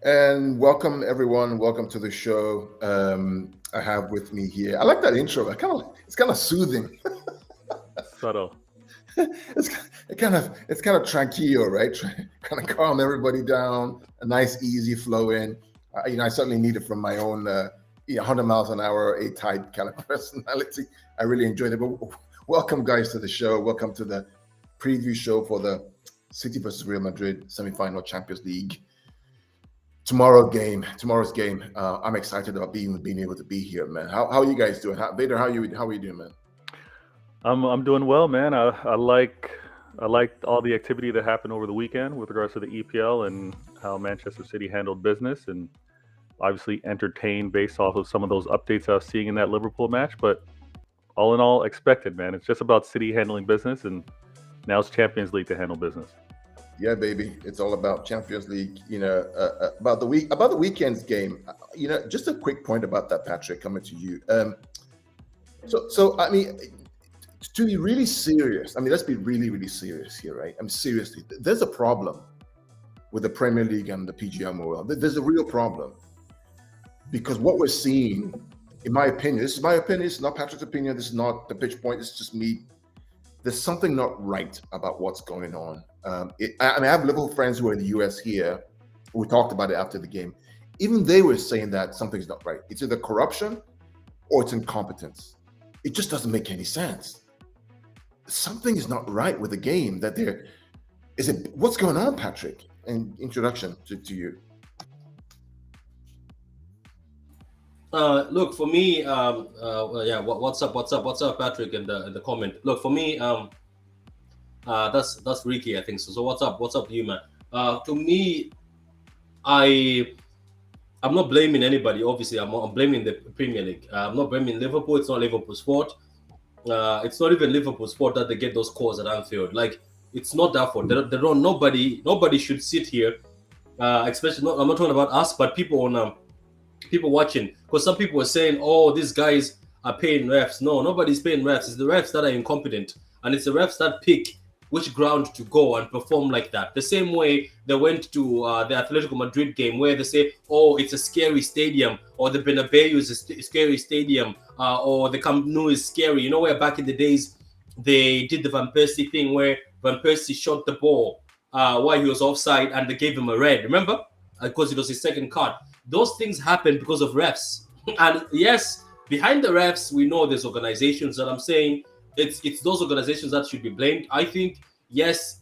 And welcome everyone. Welcome to the show. I have with me here. I like that intro. It's kind of soothing. Subtle. It's kind of tranquilo, right? Kind of calm everybody down. A nice, easy flow in. I certainly need it from my own 100 miles an hour, A-type kind of personality. I really enjoyed it. But welcome, guys, to the show. Welcome to the preview show for the City versus Real Madrid semi-final Champions League. Tomorrow's game. I'm excited about being able to be here, man. How are you guys doing? Vader, how are you doing, man? I'm doing well, man. I liked all the activity that happened over the weekend with regards to the EPL and how Manchester City handled business, and obviously entertained based off of some of those updates I was seeing in that Liverpool match. But all in all, expected, man. It's just about City handling business, and now it's Champions League to handle business. Yeah, baby. It's all about Champions League. About the weekend's game. Just a quick point about that, Patrick. Coming to you. So I mean, to be really serious. I mean, let's be really, really serious here, right? I mean, seriously, there's a problem with the Premier League and the PGMOL. There's a real problem because what we're seeing, in my opinion, this is my opinion. It's not Patrick's opinion. This is not the pitch point. It's just me. There's something not right about what's going on. I have Liverpool friends who are in the US here. We talked about it after the game. Even they were saying that something's not right. It's either corruption or it's incompetence. It just doesn't make any sense. Something is not right with the game. What's going on, Patrick? An introduction to you. Look for me. Yeah. What's up, Patrick? In the comment. Look for me. That's Ricky, I think so. So what's up? What's up to you, man? To me, I'm not blaming anybody. Obviously, I'm blaming the Premier League. I'm not blaming Liverpool. It's not Liverpool's fault. It's not even Liverpool's fault that they get those calls at Anfield. Like, it's not that fault. They don't. Nobody should sit here. Especially I'm not talking about us, but people on people watching, because some people were saying, "Oh, these guys are paying refs." No, nobody's paying refs. It's the refs that are incompetent, and it's the refs that pick which ground to go and perform like that. The same way they went to the Atletico Madrid game where they say, "Oh, it's a scary stadium," or the Bernabeu is a scary stadium, or the Camp Nou is scary. You know, where back in the days they did the Van Persie thing where Van Persie shot the ball while he was offside and they gave him a red. Remember? Because it was his second card. Those things happen because of refs. And yes, behind the refs, we know there's organizations that I'm saying it's those organizations that should be blamed. I think, yes,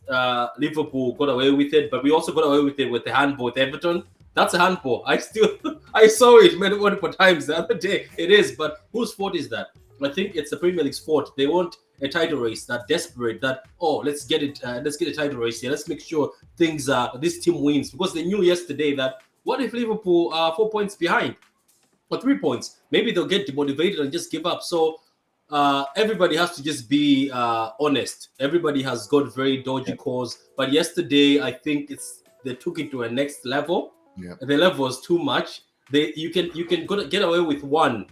Liverpool got away with it, but we also got away with it with the handball with Everton. That's a handball. I saw it multiple times the other day. It is, but whose fault is that? I think it's the Premier League's fault. They want a title race, that desperate, that let's get a title race here. Let's make sure this team wins, because they knew yesterday that what if Liverpool are 4 points behind or 3 points? Maybe they'll get demotivated and just give up. So everybody has to just be honest. Everybody has got very dodgy calls, but yesterday I think they took it to a next level. Yeah. The level was too much. You can get away with one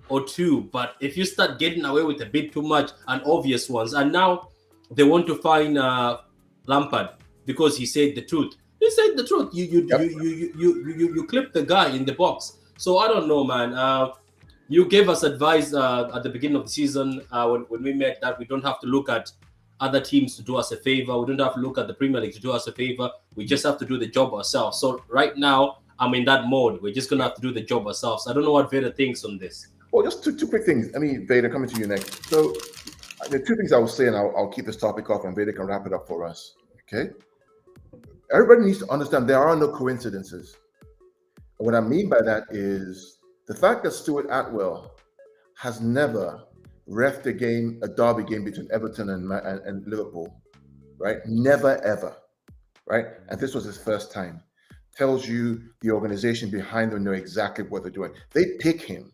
or two, but if you start getting away with a bit too much and obvious ones, and now they want to fine Lampard because he said the truth. He said the truth. You clipped the guy in the box. So I don't know, man. You gave us advice at the beginning of the season when we met that we don't have to look at other teams to do us a favor. We don't have to look at the Premier League to do us a favor. We just have to do the job ourselves. So right now, I'm in that mode. We're just going to have to do the job ourselves. I don't know what Vader thinks on this. Well, just two quick things. I mean, Vader, coming to you next. So the two things I will say, and I'll keep this topic off, and Vader can wrap it up for us. Okay? Everybody needs to understand there are no coincidences. And what I mean by that is the fact that Stuart Atwell has never reffed a derby game between Everton and Liverpool, right? Never, ever, right? And this was his first time. Tells you the organization behind them know exactly what they're doing. They pick him.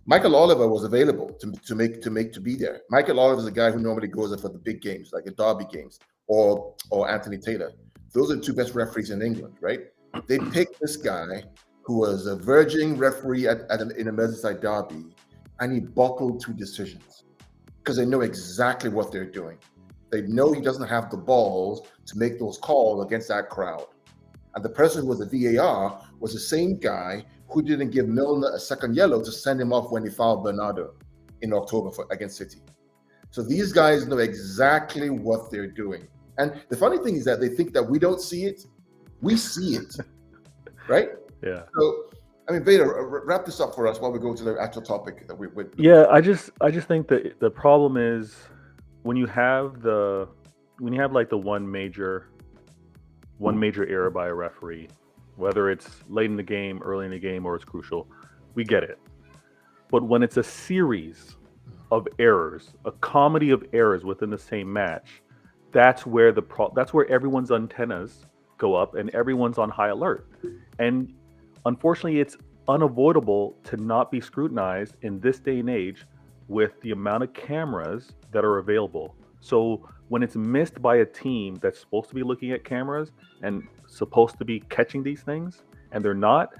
Michael Oliver was available to be there. Michael Oliver is a guy who normally goes there for the big games, like the derby games, or Anthony Taylor. Those are the two best referees in England, right? They picked this guy who was a verging referee in a Merseyside derby, and he buckled two decisions because they know exactly what they're doing. They know he doesn't have the balls to make those calls against that crowd. And the person who was the VAR was the same guy who didn't give Milner a second yellow to send him off when he fouled Bernardo in October against City. So these guys know exactly what they're doing. And the funny thing is that they think that we don't see it. We see it, right? Yeah. So, I mean, Vader, wrap this up for us while we go to the actual topic that we. Yeah, I just think that the problem is when you have like the one major error by a referee, whether it's late in the game, early in the game, or it's crucial, we get it. But when it's a series of errors, a comedy of errors within the same match, that's where everyone's antennas go up and everyone's on high alert. And unfortunately, it's unavoidable to not be scrutinized in this day and age with the amount of cameras that are available. So when it's missed by a team that's supposed to be looking at cameras and supposed to be catching these things, and they're not,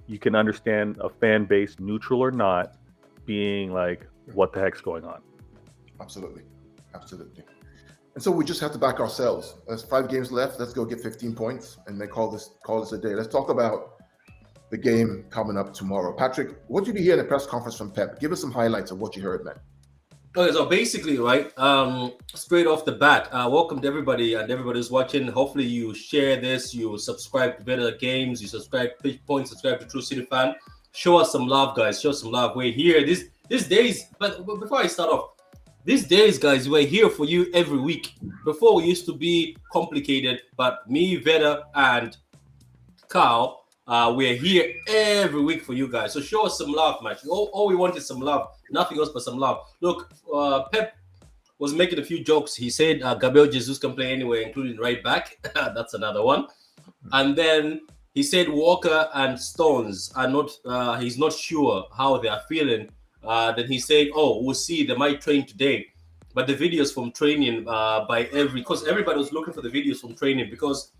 you can understand a fan base, neutral or not, being like, what the heck's going on? Absolutely. And so we just have to back ourselves. There's 5 games left. Let's go get 15 points and then call this a day. Let's talk about the game coming up tomorrow. Patrick, what did you hear in the press conference from Pep? Give us some highlights of what you heard, man. Okay, so basically, right, straight off the bat, welcome to everybody and everybody who's watching. Hopefully you share this, you subscribe to Better Games, you subscribe to Pitch Point, subscribe to True City Fan. Show us some love, guys. Show us some love. We're here these days, but before I start off, these days, guys, we're here for you every week. Before we used to be complicated, but me, Veda, and Carl, we're here every week for you guys. So show us some love, man. All we want is some love. Nothing else but some love. Look, Pep was making a few jokes. He said Gabriel Jesus can play anywhere, including right back. That's another one. And then he said Walker and Stones are not, he's not sure how they are feeling. Then he said, we'll see, they might train today. But the videos from training because everybody was looking for the videos from training because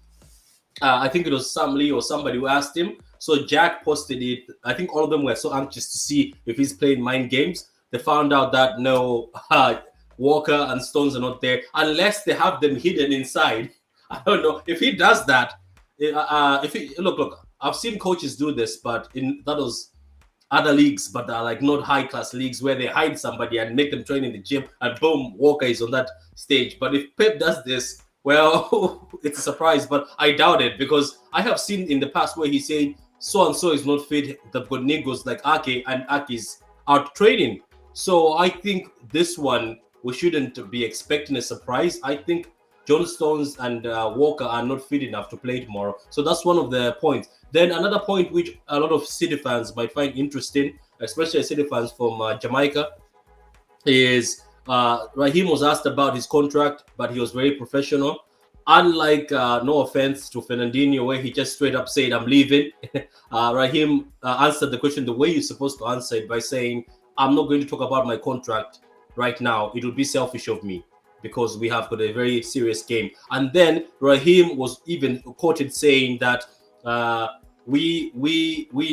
I think it was Sam Lee or somebody who asked him. So Jack posted it. I think all of them were so anxious to see if he's playing mind games. They found out that no, Walker and Stones are not there unless they have them hidden inside. I don't know if he does that. Look, I've seen coaches do this, but that was other leagues, but like not high class leagues where they hide somebody and make them train in the gym and boom, Walker is on that stage. But if Pep does this, well, it's a surprise, but I doubt it because I have seen in the past where he said so and so is not fit. They've got niggas like Ake and Ake's out training. So I think this one we shouldn't be expecting a surprise. I think John Stones and Walker are not fit enough to play tomorrow. So that's one of the points. Then another point which a lot of City fans might find interesting, especially City fans from Jamaica, is Raheem was asked about his contract, but he was very professional. Unlike, no offense to Fernandinho, where he just straight up said, I'm leaving. Raheem answered the question the way you're supposed to answer it by saying, I'm not going to talk about my contract right now. It would be selfish of me, because we have got a very serious game. And then Raheem was even quoted saying that we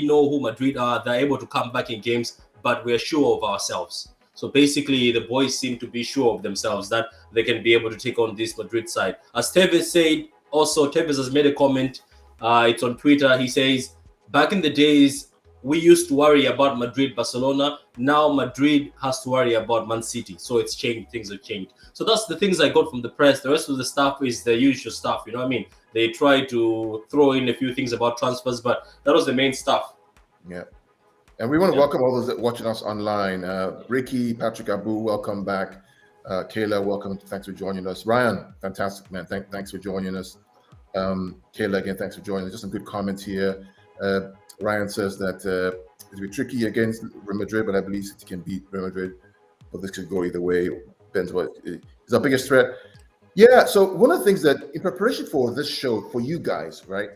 know who Madrid are. They're able to come back in games, but we're sure of ourselves. So basically, the boys seem to be sure of themselves that they can be able to take on this Madrid side. As Tevez said, also Tevez has made a comment. It's on Twitter. He says, back in the days, we used to worry about Madrid, Barcelona. Now Madrid has to worry about ManCity. So it's changed. Things have changed. So that's the things I got from the press. The rest of the stuff is the usual stuff. You know what I mean? They try to throw in a few things about transfers, but that was the main stuff. Yeah. And we want to welcome all those that watching us online. Ricky, Patrick Abu, welcome back. Kayla, welcome. Thanks for joining us. Ryan, fantastic, man. Thanks for joining us. Kayla, again, thanks for joining us. Just some good comments here. Ryan says that it'll be tricky against Real Madrid, but I believe City can beat Real Madrid. But this could go either way. Depends what is our biggest threat. Yeah, so one of the things that in preparation for this show, for you guys, right?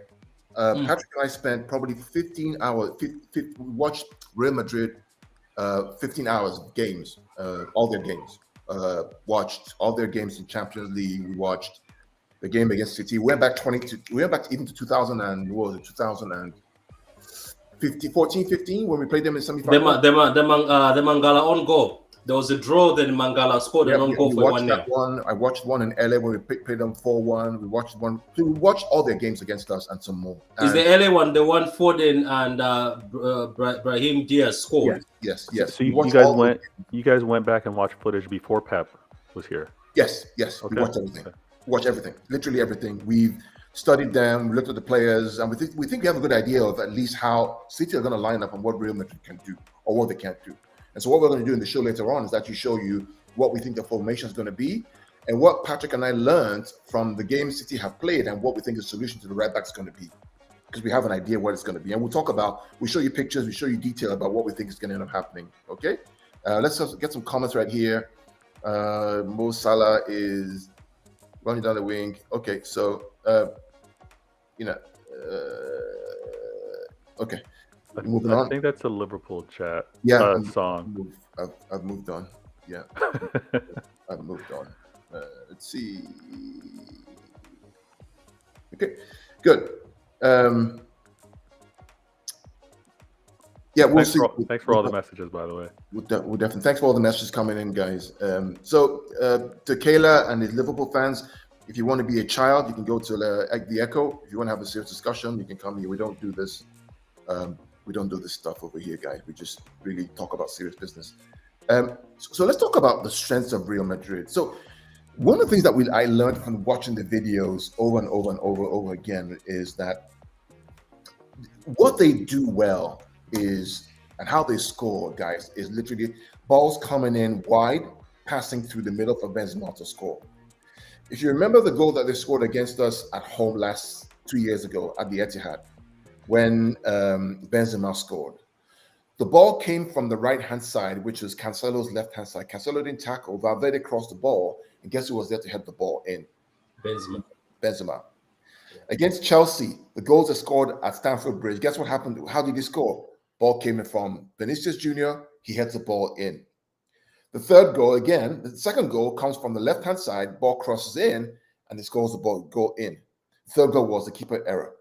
Patrick and I spent probably 15 hours. We watched Real Madrid 15 hours of games, all their games. Watched all their games in Champions League. We watched the game against City. We went back even to 2000 and what was it, 2014, 15 when we played them in semi-final. The Mangala on goal. There was a draw, then Mangala scored an own goal for 1-0. I watched one in LA where we played them 4-1. We watched one. So we watched all their games against us and some more. Is the LA one the one Foden and Brahim Diaz scored? Yes. So you guys went back and watched footage before Pep was here. Yes. Okay. We watched everything. Watch everything. Literally everything. We've studied them, we looked at the players, and we think we have a good idea of at least how City are going to line up and what Real Madrid can do or what they can't do. And so what we're going to do in the show later on is actually show you what we think the formation is going to be and what Patrick and I learned from the games City have played and what we think the solution to the right back is going to be. Because we have an idea what it's going to be. And we'll show you pictures, we show you detail about what we think is going to end up happening. Okay? Let's get some comments right here. Mo Salah is running down the wing. Okay, so, okay. Moving on. I think that's a Liverpool chat song. I've moved on. Yeah. I've moved on. Let's see. Okay, good. Yeah, we'll see. Thanks for all the messages, by the way. We'll definitely. Thanks for all the messages coming in, guys. So to Kayla and his Liverpool fans, if you want to be a child, you can go to the Echo. If you want to have a serious discussion, you can come here. We don't do this. We don't do this stuff over here, guys. We just really talk about serious business. So let's talk about the strengths of Real Madrid. So one of the things that I learned from watching the videos over and over again is that what they do well is, and how they score, guys, is literally balls coming in wide, passing through the middle for Benzema to score. If you remember the goal that they scored against us at home 2 years ago at the Etihad, when Benzema scored, the ball came from the right-hand side, which is Cancelo's left-hand side. Cancelo didn't tackle, Valverde crossed the ball, and guess who was there to head the ball in? Benzema. Against Chelsea, the goals are scored at Stamford Bridge. Guess what happened? How did he score? Ball came in from Vinicius Jr. He heads the ball in. The third goal, again, the second goal comes from the left-hand side. Ball crosses in, and he scores the goal in. Third goal was the keeper error.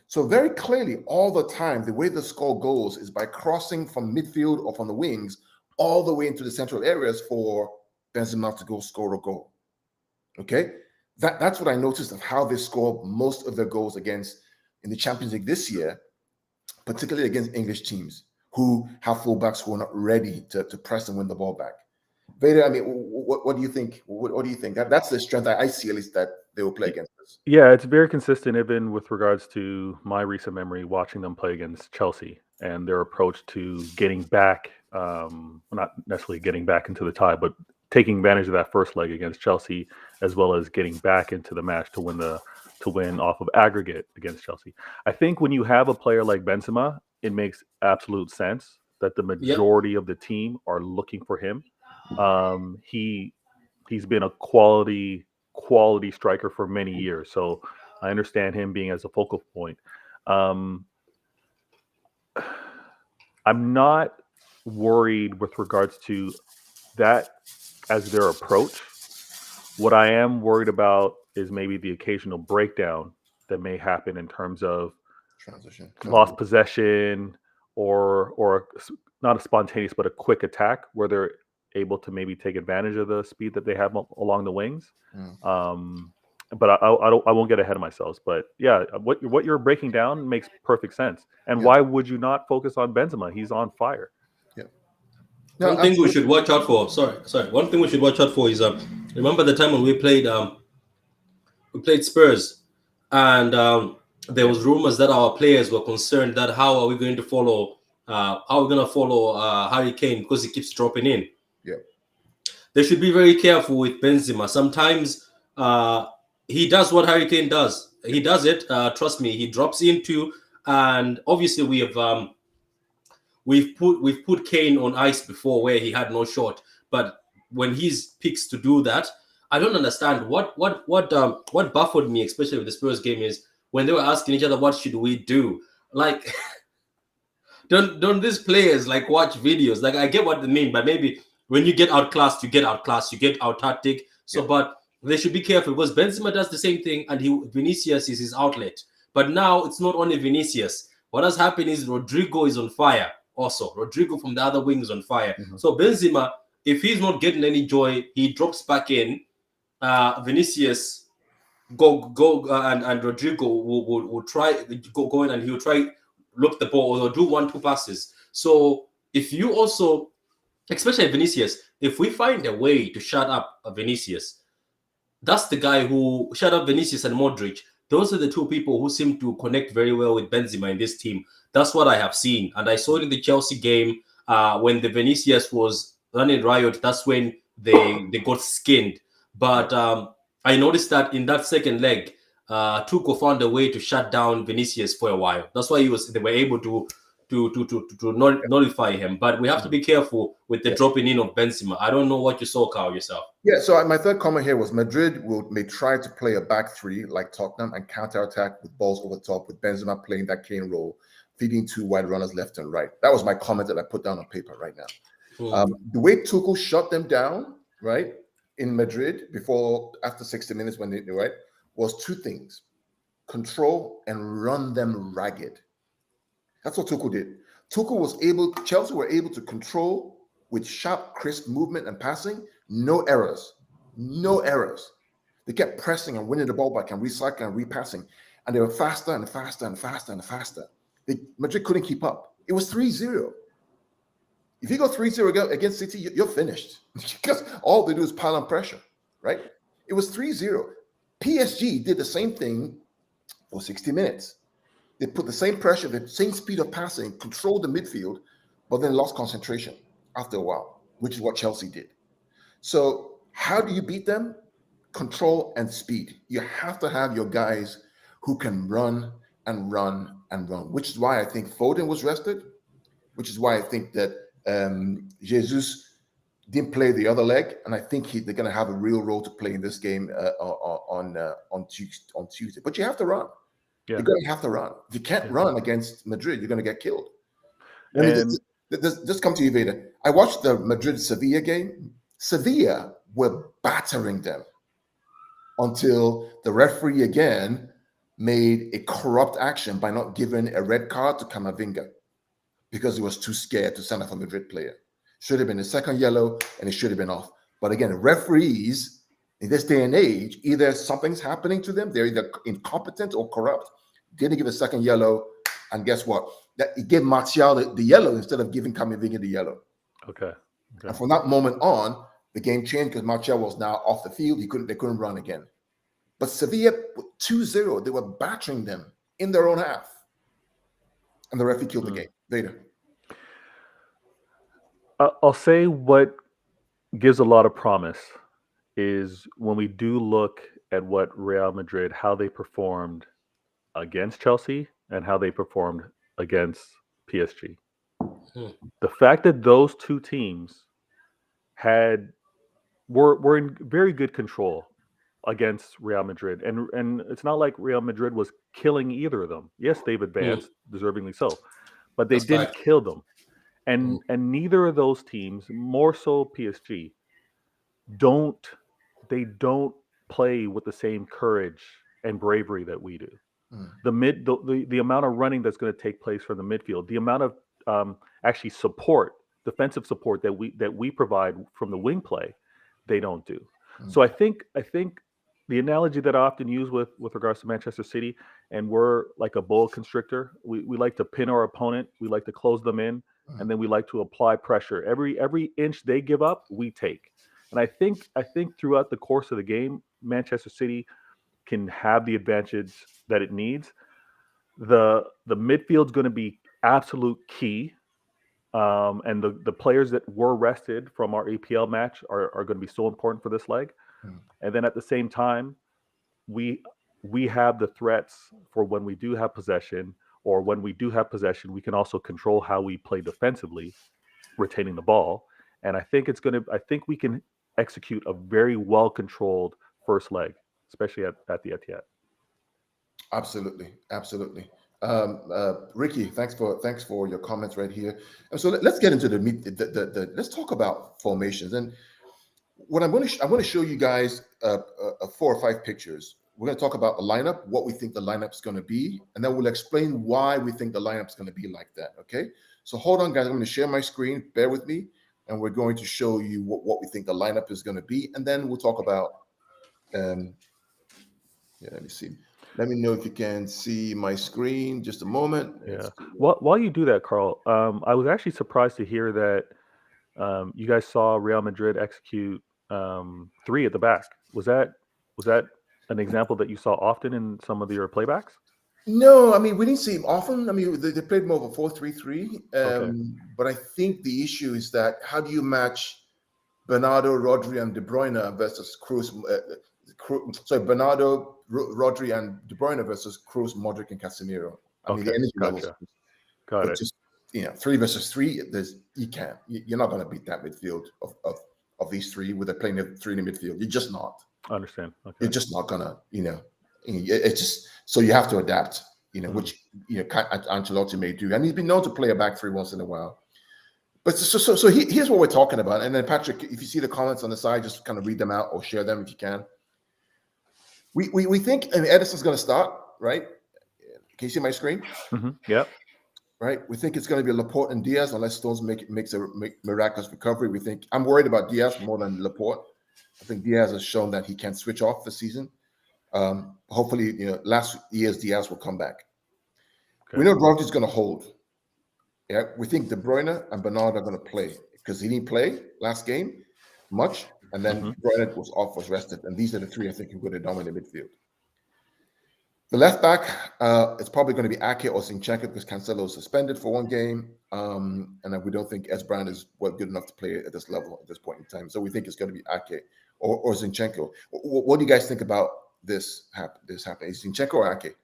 So very clearly, all the time, the way the score goes is by crossing from midfield or from the wings all the way into the central areas for Benzema to go score a goal. Okay? That's what I noticed of how they score most of their goals against in the Champions League this year, particularly against English teams who have fullbacks who are not ready to press and win the ball back. Vader, I mean, what do you think? What do you think? That's the strength I see, at least, that they will play against us. Yeah, it's very consistent, even with regards to my recent memory watching them play against Chelsea and their approach to getting back, not necessarily getting back into the tie, but taking advantage of that first leg against Chelsea, as well as getting back into the match to win off of aggregate against Chelsea. I think when you have a player like Benzema, it makes absolute sense that the majority of the team are looking for him. He's been a quality striker for many years, so I understand him being as a focal point. I'm not worried with regards to that as their approach. What I am worried about is maybe the occasional breakdown that may happen in terms of transition, lost possession, or not a spontaneous but a quick attack where they're able to maybe take advantage of the speed that they have along the wings. But I won't get ahead of myself. But yeah, what you're breaking down makes perfect sense. And why would you not focus on Benzema? He's on fire. Yeah. No, one thing we should watch out for. Sorry. One thing we should watch out for is remember the time when we played Spurs, and there was rumors that our players were concerned that how are we going to follow Harry Kane because he keeps dropping in. Yeah. They should be very careful with Benzema. Sometimes he does what Harry Kane does. He does it. Trust me, he drops into, and obviously we've put Kane on ice before where he had no shot. But when he's picks to do that, I don't understand what baffled me, especially with the Spurs game, is when they were asking each other what should we do. Like, don't these players like watch videos? Like, I get what they mean, but maybe when you get outclassed, you get out tactic. So, but they should be careful because Benzema does the same thing, and Vinicius is his outlet. But now it's not only Vinicius. What has happened is Rodrigo is on fire. Also, Rodrigo from the other wing is on fire. So Benzema, if he's not getting any joy, he drops back in. Vinicius and Rodrigo will try go in, and he'll try look the ball or do 1-2 passes. So if you also, especially Vinicius, if we find a way to shut up Vinicius, that's the guy who shut up Vinicius and Modric. Those are the two people who seem to connect very well with Benzema in this team. That's what I have seen. And I saw it in the Chelsea game when the Vinicius was running riot. That's when they got skinned. But I noticed that in that second leg, Tuchel found a way to shut down Vinicius for a while. That's why they were able to nullify him. But we have to be careful with the dropping in of Benzema. I don't know what you saw, Carl, yourself. Yeah, so my third comment here was Madrid may try to play a back three like Tottenham and counter-attack with balls over the top, with Benzema playing that Kane role, feeding two wide runners left and right. That was my comment that I put down on paper right now. The way Tuchel shut them down, right, in Madrid after 60 minutes when they was two things: control and run them ragged. That's what Tuchel did. Chelsea were able to control with sharp, crisp movement and passing, no errors. They kept pressing and winning the ball back and recycling and repassing, and they were faster and faster and faster and faster. Madrid couldn't keep up. It was 3-0. If you go 3-0 against City, you're finished because all they do is pile on pressure, right? It was 3-0. PSG did the same thing for 60 minutes. They put the same pressure, the same speed of passing, controlled the midfield, but then lost concentration after a while, which is what Chelsea did. So how do you beat them? Control and speed. You have to have your guys who can run and run and run, which is why I think Foden was rested, which is why I think that Jesus didn't play the other leg, and I think they're going to have a real role to play in this game on Tuesday. But you have to run. Yeah. You're going to have to run. If you can't run against Madrid, you're going to get killed. Just come to you, Vader. I watched the Madrid-Sevilla game. Sevilla were battering them until the referee again made a corrupt action by not giving a red card to Camavinga because he was too scared to send off a Madrid player. Should have been a second yellow, and it should have been off. But again, referees in this day and age, either something's happening to them, they're either incompetent or corrupt. Didn't give a second yellow, and guess what? It gave Martial the yellow instead of giving Camavinga the yellow. Okay. And from that moment on, the game changed because Martial was now off the field. They couldn't run again. But Sevilla, 2-0, they were battering them in their own half. And the referee killed the game. Vader. I'll say what gives a lot of promise is when we do look at what Real Madrid, how they performed against Chelsea and how they performed against PSG. The fact that those two teams were in very good control against Real Madrid, and it's not like Real Madrid was killing either of them. Yes, they've advanced, deservingly so, but they didn't kill them. And neither of those teams, more so PSG, don't play with the same courage and bravery that we do. The amount of running that's going to take place from the midfield, the amount of actually defensive support that we provide from the wing play, they don't do. So I think the analogy that I often use with regards to Manchester City, and we're like a boa constrictor. We like to pin our opponent, we like to close them in, and then we like to apply pressure. Every inch they give up, we take. And I think throughout the course of the game, Manchester City can have the advantage that it needs. The midfield's going to be absolute key. And the players that were rested from our APL match are going to be so important for this leg. And then at the same time, we have the threats for when we do have possession, or when we do have possession, we can also control how we play defensively, retaining the ball. And I think we can execute a very well-controlled first leg, especially at the Etihad. Absolutely. Ricky, thanks for your comments right here. And so let's get into let's talk about formations. And what I'm going to show you guys 4 or 5 pictures. We're going to talk about the lineup, what we think the lineup's going to be, and then we'll explain why we think the lineup's going to be like that. Okay. So hold on, guys. I'm going to share my screen. Bear with me. and we're going to show you what we think the lineup is going to be, and then we'll talk about. Let me see. Let me know if you can see my screen. Just a moment. Yeah. While you do that, Carl, I was actually surprised to hear that you guys saw Real Madrid execute 3 at the back. Was that an example that you saw often in some of your playbacks? No, I mean, we didn't see him often. I mean, they played more of a 4-3-3. Okay. But I think the issue is that how do you match Bernardo, Rodri, and De Bruyne versus Kroos? Bernardo, Rodri, and De Bruyne versus Kroos, Modric, and Casemiro. I mean, the energy levels. Got it. Just 3 versus 3. You're not going to beat that midfield of these 3 with a playing 3 in the midfield. You're just not. I understand. Okay. You're just not gonna. It's just so you have to adapt. Which Ancelotti may do, and he's been known to play a back 3 once in a while. But here's what we're talking about. And then Patrick, if you see the comments on the side, just kind of read them out or share them if you can. We think Edison's going to start, right? Can you see my screen? Mm-hmm. Yep. Right. We think it's going to be Laporte and Diaz unless Stones makes a miraculous recovery. We think I'm worried about Diaz more than Laporte. I think Diaz has shown that he can switch off the season. Hopefully, last year's Diaz will come back. Okay. We know Rodri's going to hold. Yeah, we think De Bruyne and Bernard are going to play because he didn't play last game much, and then Bruyne was rested, and these are the 3 I think who are going to dominate midfield. The left back, it's probably going to be Ake or Zinchenko because Cancelo is suspended for 1 game, and we don't think Brand is good enough to play at this level at this point in time. So we think it's going to be Ake or Zinchenko. What do you guys think about this happening? Is Zinchenko or Ake?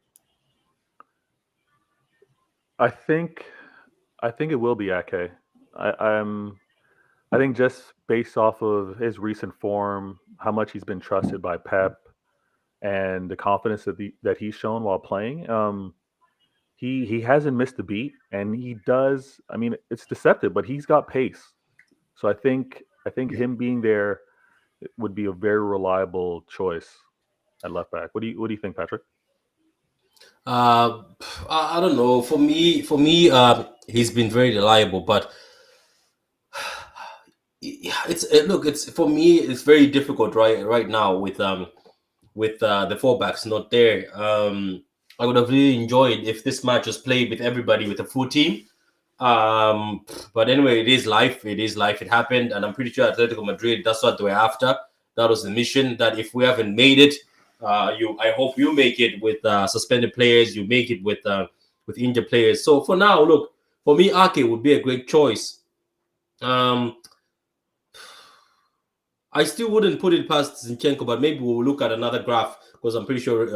I think it will be Ake. I think just based off of his recent form, how much he's been trusted by Pep, and the confidence that he's shown while playing, he hasn't missed a beat, and he does. I mean, it's deceptive, but he's got pace. So I think him being there would be a very reliable choice at left back. What do you think, Patrick? I don't know. For me, he's been very reliable, but it's for me, it's very difficult right now with the 4 backs not there. I would have really enjoyed if this match was played with everybody with a full team. But anyway, it is life. It happened, and I'm pretty sure Atletico Madrid, that's what they were after. That was the mission. That if we haven't made it, I hope you make it with suspended players. You make it with injured players. So for now, look, for me, Ake would be a great choice. I still wouldn't put it past Zinchenko, but maybe we'll look at another graph because I'm pretty sure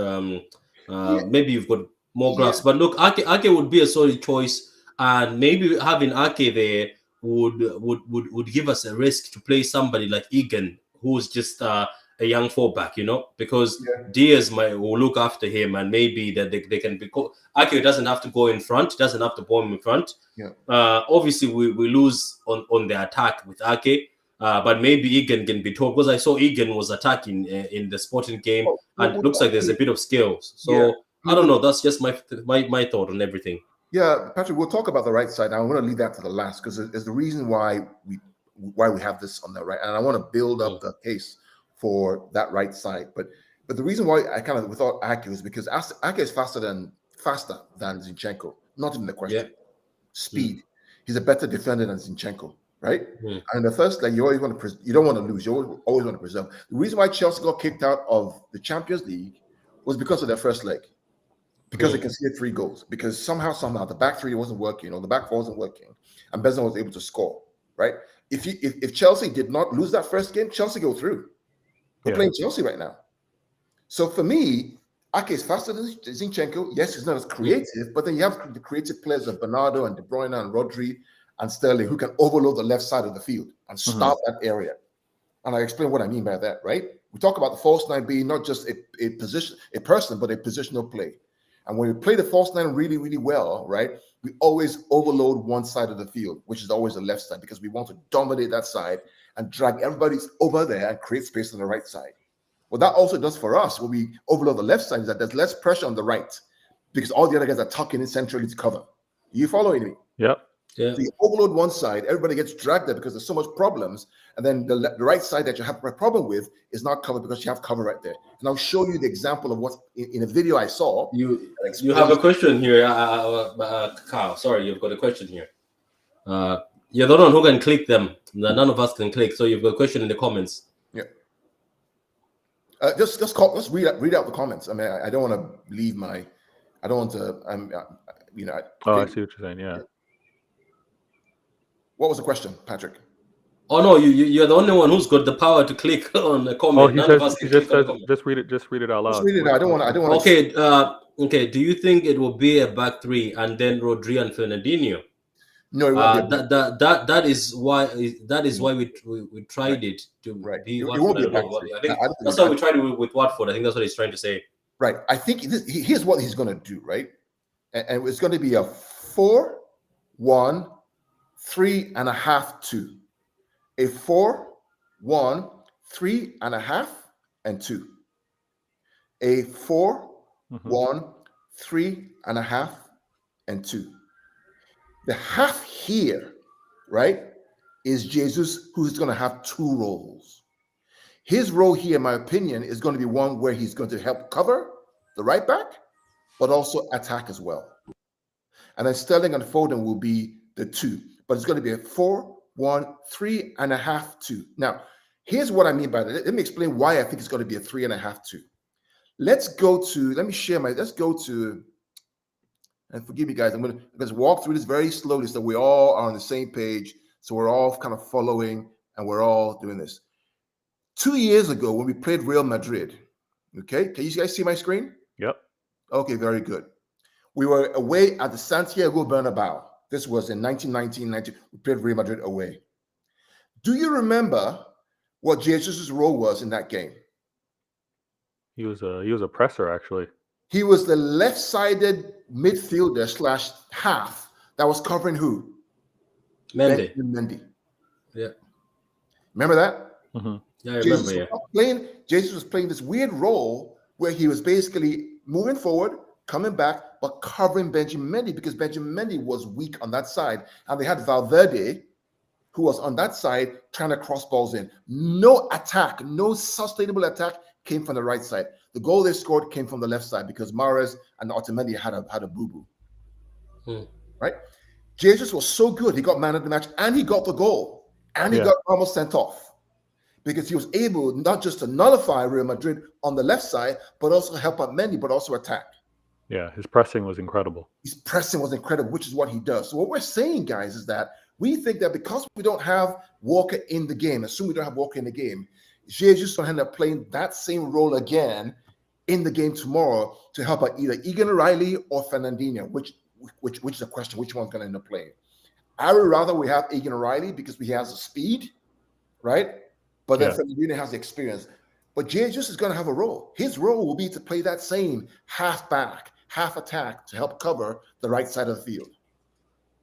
maybe you've got more graphs. But look, Ake would be a solid choice, and maybe having Ake there would give us a risk to play somebody like Egan, who's just a young 4-back, because Diaz will look after him, and maybe that they can be. Ake doesn't have to go in front, doesn't have to bomb in front. Yeah. Obviously, we lose on the attack with Ake. But maybe Egan can be told, because I saw Egan was attacking in the Sporting game, and it looks like there's a bit of skills. So I don't know. That's just my thought on everything. Yeah, Patrick, we'll talk about the right side. I'm going to leave that to the last because it's the reason why we have this on the right, and I want to build up the case for that right side. But the reason why I kind of thought Ake was because Ake is faster than Zinchenko. Not even the question. Yeah. Speed. He's a better defender than Zinchenko. Right, and the first leg you always want to you don't want to lose. You always want to preserve. The reason why Chelsea got kicked out of the Champions League was because of their first leg, because they conceded 3 goals. Because somehow the back 3 wasn't working, the back 4 wasn't working, and Benzema was able to score. Right, if Chelsea did not lose that first game, Chelsea go through. We're playing Chelsea right now. So for me, Ake is faster than Zinchenko. Yes, he's not as creative, but then you have the creative players of Bernardo and De Bruyne and Rodri and Sterling, who can overload the left side of the field and stop that area. And I explain what I mean by that, right? We talk about the false 9 being not just a person, but a positional play. And when we play the false 9 really, really well, right, we always overload one side of the field, which is always the left side, because we want to dominate that side and drag everybody over there and create space on the right side. What that also does for us when we overload the left side is that there's less pressure on the right because all the other guys are tucking in centrally to cover. You following me? Yep. Yeah. So you overload one side, everybody gets dragged there because there's so much problems, and then the right side that you have a problem with is not covered because you have cover right there. And I'll show you the example of what's in a video I saw. You have a question here, Carl. Sorry, you've got a question here. You're the one who can click them. None of us can click. So you've got a question in the comments. Yeah. Just read out the comments. I mean, I don't want to leave my. I don't want to. I see what you're saying. Yeah. What was the question, Patrick? Oh no, you're the only one who's got the power to click on the comment. He just says, just read it out loud. Just read it out. I don't want. Okay. Okay. Do you think it will be a back three and then Rodri and Fernandinho? No, it won't be that is why we tried it to be Watford. It won't be a back three. I think that's why we tried it with Watford. I think that's what he's trying to say. Right. I think here's what he's going to do. Right, and it's going to be a 4-1, 3.5-2. A 4-1, 3.5, and 2. A 4-1, 3.5, and 2. The half here, right, is Jesus, who's going to have 2 roles. His role here, in my opinion, is going to be one where he's going to help cover the right back, but also attack as well. And then Sterling and Foden will be the 2, but it's going to be a 4-1, 3.5, 2. Now, here's what I mean by that. Let me explain why I think it's going to be a 3.5, 2. Let's go to, and forgive me guys, I'm going to just walk through this very slowly so we all are on the same page. So we're all kind of following and we're all doing this. 2 years ago when we played Real Madrid, okay? Can you guys see my screen? Yep. Okay, very good. We were away at the Santiago Bernabeu. This was in 1990. We played Real Madrid away. Do you remember what Jesus' role was in that game? He was a presser, actually. He was the left-sided midfielder / half that was covering who? Mendy. Yeah. Remember that? Mm-hmm. Yeah, I remember. Jesus was playing this weird role where he was basically moving forward, coming back, but covering Benjamin Mendy because Benjamin Mendy was weak on that side. And they had Valverde, who was on that side trying to cross balls in. No attack, no sustainable attack came from the right side. The goal they scored came from the left side because Mahrez and Otamendi had a boo-boo. Right? Jesus was so good. He got man of the match and he got the goal. And he got almost sent off because he was able not just to nullify Real Madrid on the left side, but also help out Mendy, but also attack. Yeah, his pressing was incredible. His pressing was incredible, which is what he does. So what we're saying, guys, is that we think that because we don't have Walker in the game, assume we don't have Walker in the game, Jesus will end up playing that same role again in the game tomorrow to help out either Egan O'Reilly or Fernandinho, which is a question, which one's going to end up playing. I would rather we have Egan O'Reilly because he has the speed, right? But then Fernandinho has the experience. But Jesus is going to have a role. His role will be to play that same half back, half attack to help cover the right side of the field.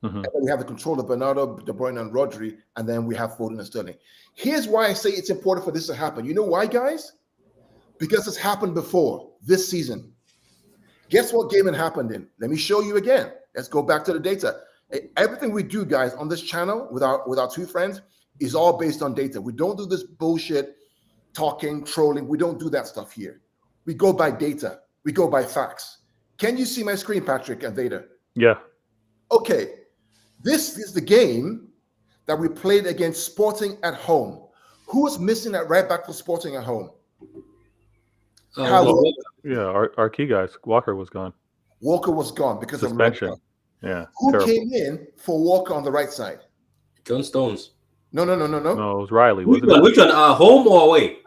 And then we have the control of Bernardo, De Bruyne, and Rodri, and then we have Foden and Sterling. Here's why I say it's important for this to happen. You know why, guys? Because it's happened before this season. Guess what game it happened in? Let me show you again. Let's go back to the data. Everything we do, guys, on this channel with our 2 friends is all based on data. We don't do this bullshit talking, trolling. We don't do that stuff here. We go by data. We go by facts. Can you see my screen, Patrick and Vader? Yeah. Okay. This is the game that we played against Sporting at home. Who was missing at right back for Sporting at home? Our key guys. Walker was gone. Walker was gone because suspension. Of yeah. Who came in for Walker on the right side? John Stones. No. No, it was Riley. Wasn't it? Which one? Home or away?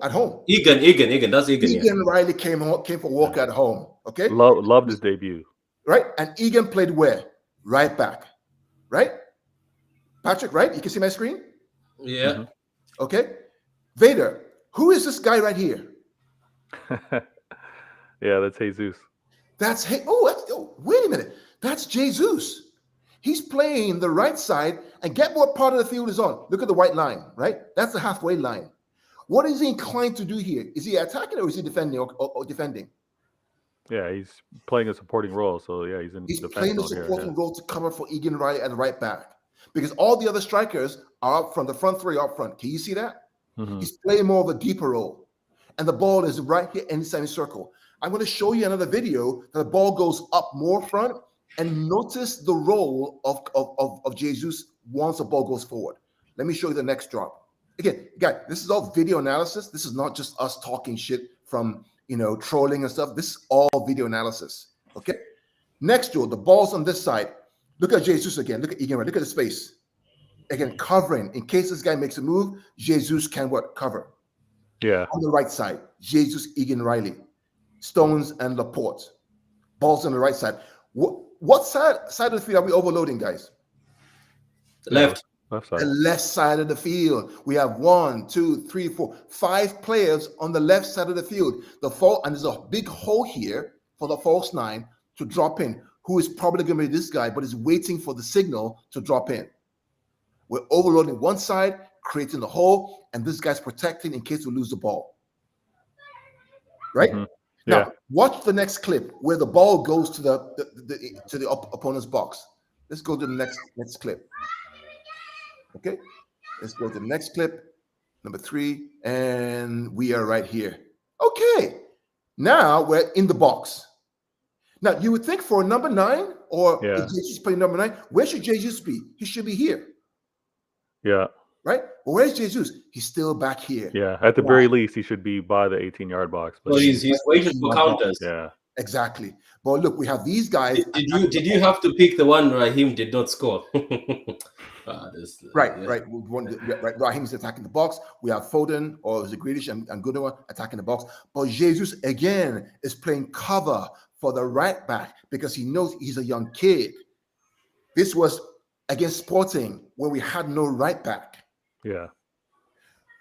At home. Egan. That's Egan. Egan Riley came for Walker at home. Okay. Loved his debut. Right, and Egan played where? Right back. Right, Patrick. Right, you can see my screen. Yeah. Okay, Vader. Who is this guy right here? Yeah, that's Jesus. Wait a minute. That's Jesus. He's playing the right side, and get what part of the field is on. Look at the white line, right? That's the halfway line. What is he inclined to do here? Is he attacking or is he defending or defending? Yeah, he's playing a supporting role. So yeah, he's in He's defense playing the mode here. supporting Yeah. role to cover for Egan Riley at the right back. Because all the other strikers are up front, the front three are up front. Can you see that? Mhm. He's playing more of a deeper role. And the ball is right here in the semicircle. I'm going to show you another video that the ball goes up more front, and notice the role of Jesus once the ball goes forward. Let me show you the next drop. Again, guys, this is all video analysis. This is not just us talking shit from, trolling and stuff. This is all video analysis. Okay? Next to it, the ball's on this side. Look at Jesus again. Look at Egan. Look at the space. Again, covering. In case this guy makes a move, Jesus can what? Cover. Yeah. On the right side, Jesus, Egan Riley, Stones, and Laporte. Balls on the right side. What side of the field are we overloading, guys? Left. Left The side. left side of the field. We have 1, 2, 3, 4, 5 players on the left side of the field. And there's a big hole here for the false nine to drop in, who is probably going to be this guy, but is waiting for the signal to drop in. We're overloading one side, creating the hole, and this guy's protecting in case we lose the ball. Right? Mhm. Now, Yeah. watch the next clip where the ball goes to the opponent's box. Let's go to the next clip. Okay, let's go to the next clip, number 3, and we are right here. Okay, now we're in the box. Now, you would think for a number 9, or Yeah. if Jesus playing number 9, where should Jesus be? He should be here, Yeah. right? But where's Jesus? He's still back here. Yeah. At the Why? very least, he should be by the 18-yard box. So he's waiting for counters. Yeah. Exactly. But look, we have these guys. Did you have to pick the one Raheem did not score? Right. Raheem's attacking the box. We have Foden, or is it Grealish and Gundogan attacking the box. But Jesus again is playing cover for the right back because he knows he's a young kid. This was against Sporting where we had no right back. Yeah.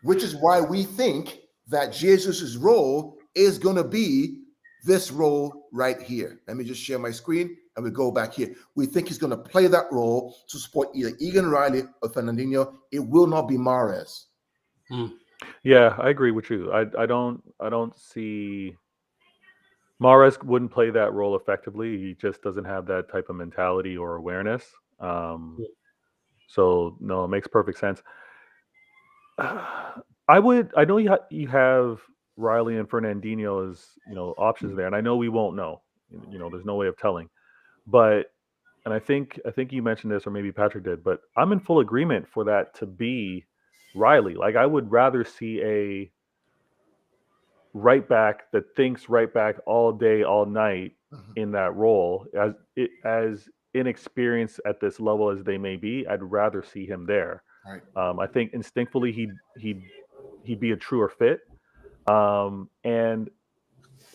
Which is why we think that Jesus' role is going to be this role right here. Let me just share my screen and we go back here. We think he's going to play that role to support either Egan Riley or Fernandinho. It will not be Mahrez. Yeah, I agree with you. I don't see Mahrez wouldn't play that role effectively. He just doesn't have that type of mentality or awareness. So no, it makes perfect sense. I know you have Riley and Fernandinho as options there, and I know we won't know. There's no way of telling. But and I think you mentioned this, or maybe Patrick did, but I'm in full agreement for that to be Riley. Like, I would rather see a right back that thinks right back all day, all night in that role, as inexperienced at this level as they may be. I'd rather see him there. Right. I think instinctively he'd be a truer fit. And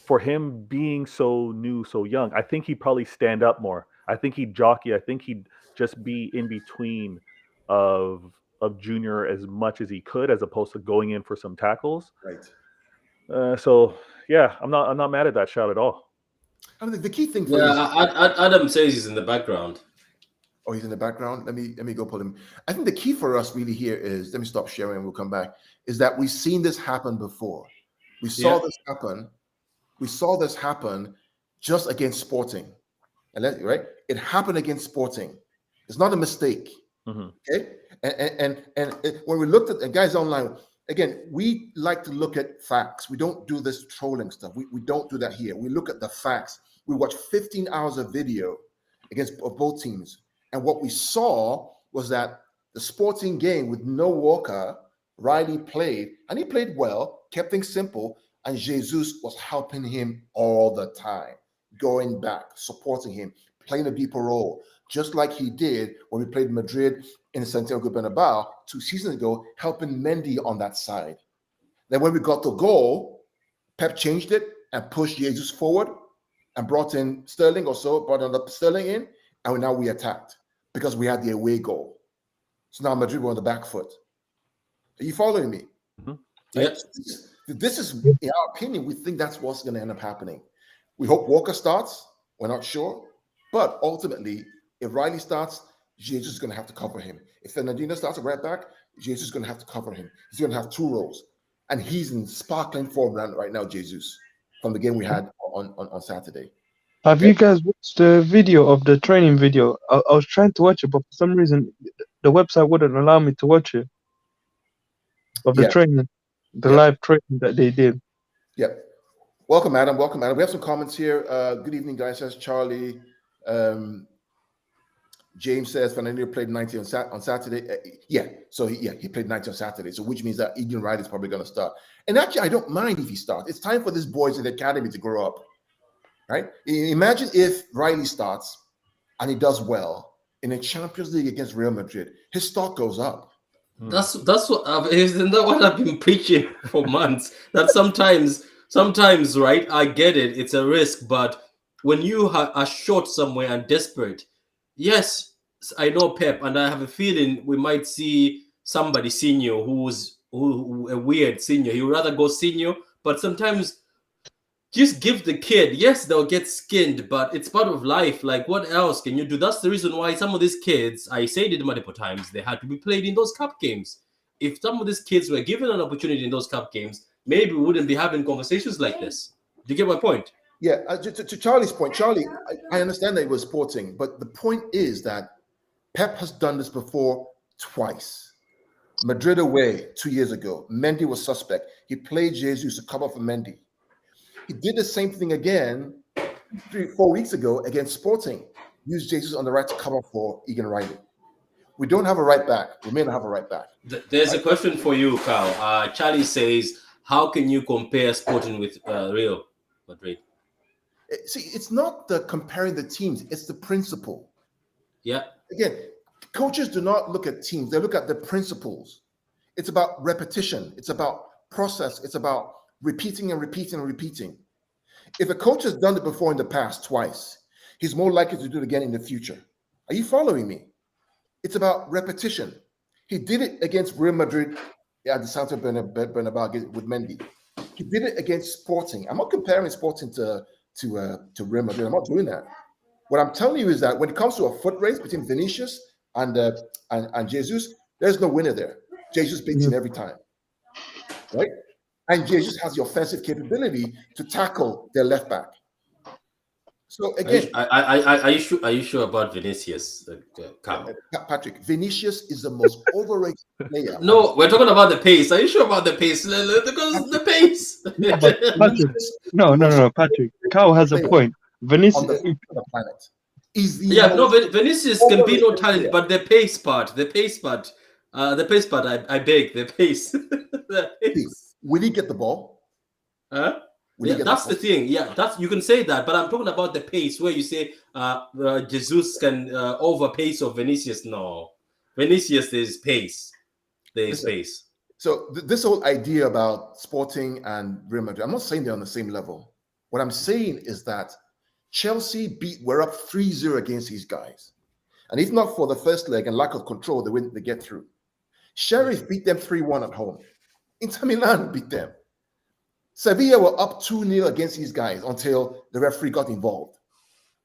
for him being so new, so young, I think he'd probably stand up more. I think he'd jockey. I think he'd just be in between of Junior as much as he could, as opposed to going in for some tackles. Right. So yeah, I'm not mad at that shout at all. I mean, the key thing for Adam says he's in the background. Oh, he's in the background. Let me go pull him. I think the key for us really here is, let me stop sharing and we'll come back, is that we've seen this happen before. We saw this happen. We saw this happen just against Sporting. Right? It happened against Sporting. It's not a mistake. Okay? And when we looked at the guys online, again, we like to look at facts. We don't do this trolling stuff. We don't do that here. We look at the facts. We watch 15 hours of video against both teams. And what we saw was that the Sporting game with no Walker, Riley played, and he played well, kept things simple, and Jesus was helping him all the time, going back, supporting him, playing a deeper role, just like he did when we played Madrid in Santiago Bernabeu 2 seasons ago, helping Mendy on that side. Then when we got the goal, Pep changed it and pushed Jesus forward and brought in Sterling brought Sterling in, and now we attacked because we had the away goal. So now Madrid were on the back foot. Are you following me? Yep. This is, in our opinion, we think that's what's going to end up happening. We hope Walker starts. We're not sure. But ultimately, if Riley starts, Jesus is going to have to cover him. If Fernandinho starts at right back, Jesus is going to have to cover him. He's going to have 2 roles. And he's in sparkling form right now, Jesus, from the game we had on Saturday. Have you guys watched the video of the training video? I was trying to watch it, but for some reason the website wouldn't allow me to watch it. Of the training, the live training that they did. Yep. Welcome, Adam. Welcome, Adam. We have some comments here. Good evening, guys. Says Charlie. James says Fernandinho played 90 on Saturday. He played 90 on Saturday. So which means that Egan Wright is probably going to start. And actually, I don't mind if he starts. It's time for these boys in the academy to grow up, right? Imagine if Riley starts and he does well in the Champions League against Real Madrid. His stock goes up. That's what isn't that what I've been preaching for months? That sometimes, right? I get it. It's a risk, but when you are short somewhere and desperate, yes, I know Pep, and I have a feeling we might see somebody senior who a weird senior. He would rather go senior, but sometimes just give the kid. Yes, they'll get skinned, but it's part of life. Like, what else can you do? That's the reason why some of these kids, I said it multiple times, they had to be played in those cup games. If some of these kids were given an opportunity in those cup games, maybe we wouldn't be having conversations like this. Do you get my point? Yeah, to Charlie's point, Charlie, I understand that it was Sporting, but the point is that Pep has done this before twice. Madrid away 2 years ago, Mendy was suspect. He played Jesus to cover for Mendy. He did the same thing again 3-4 weeks ago against Sporting. Used Jesus on the right to cover for Egan Wright. We don't have a right back. We may not have a right back. There's a question for you, Carl. Charlie says, how can you compare Sporting with Real Madrid? See, it's not the comparing the teams. It's the principle. Yeah. Again, coaches do not look at teams. They look at the principles. It's about repetition. It's about process. It's about repeating and repeating and repeating. If a coach has done it before in the past twice, he's more likely to do it again in the future. Are you following me? It's about repetition. He did it against Real Madrid at the Santiago Bernabeu with Mendy. He did it against Sporting. I'm not comparing Sporting to Real Madrid. I'm not doing that. What I'm telling you is that when it comes to a foot race between Vinicius and Jesus, there's no winner there. Jesus beats him every time, right? And Jesus has the offensive capability to tackle their left back. So again, are you sure about Vinicius, Carl? Patrick, Vinicius is the most overrated player. No, we're talking about the pace. Are you sure about the pace? Because the pace. Yeah, but Patrick, no, Patrick. Carl has a point. Vinicius on the planet. Vinicius can be no talent, but the pace part, I beg, the pace. The pace. Will he get the ball? That's the thing. Yeah, you can say that, but I'm talking about the pace where you say Jesus can overpace of Vinicius. No, Vinicius, there's pace. There's pace. So this whole idea about Sporting and Real Madrid, I'm not saying they're on the same level. What I'm saying is that Chelsea we're up 3-0 against these guys. And if not for the first leg and lack of control, they get through. Sheriff beat them 3-1 at home. Inter Milan beat them. Sevilla were up 2-0 against these guys until the referee got involved.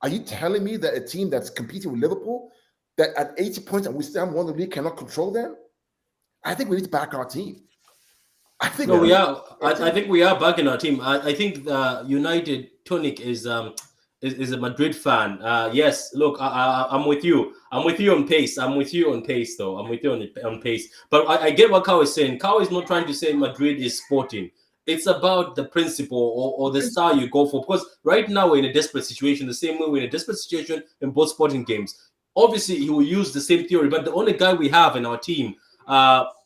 Are you telling me that a team that's competing with Liverpool, that at 80 points and we still won the league, cannot control them? I think we need to back our team. I think we are. I think we are backing our team. I think United Tonic is a Madrid fan. Yes, look, I'm with you. I'm with you on pace. I'm with you on pace, though. I'm with you on pace. But I get what Kao is saying. Kao is not trying to say Madrid is Sporting. It's about the principle or the style you go for. Because right now we're in a desperate situation, the same way we're in a desperate situation in both Sporting games. Obviously, he will use the same theory, but the only guy we have in our team,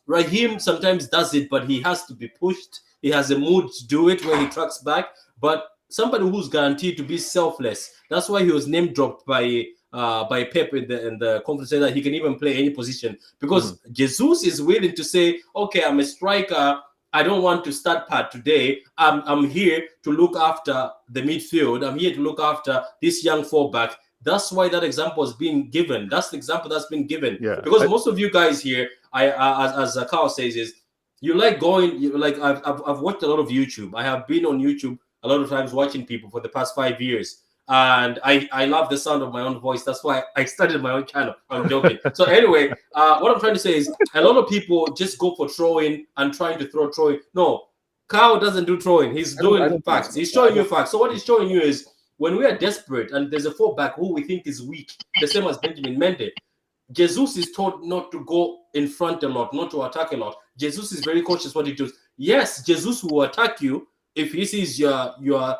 Raheem sometimes does it, but he has to be pushed. He has a mood to do it when he tracks back. But somebody who's guaranteed to be selfless. That's why he was name dropped by Pep in the conference, that he can even play any position. Because Jesus is willing to say, okay, I'm a striker. I don't want to start part today. I'm here to look after the midfield. I'm here to look after this young fullback. That's why that example has been given. That's the example that's been given. Yeah. Because most of you guys here, as Carl says, is you like going. I've watched a lot of YouTube. I have been on YouTube a lot of times watching people for the past 5 years. And I love the sound of my own voice. That's why I started my own channel. I'm joking. So anyway, what I'm trying to say is a lot of people just go for throwing and trying to throw. No, Kyle doesn't do throwing. He's I don't doing think facts. so. He's showing you facts. So what he's showing you is when we are desperate and there's a fullback who we think is weak, the same as Benjamin Mendy, Jesus is told not to go in front a lot, not to attack a lot. Jesus is very cautious what he does. Yes, Jesus will attack you if he sees you're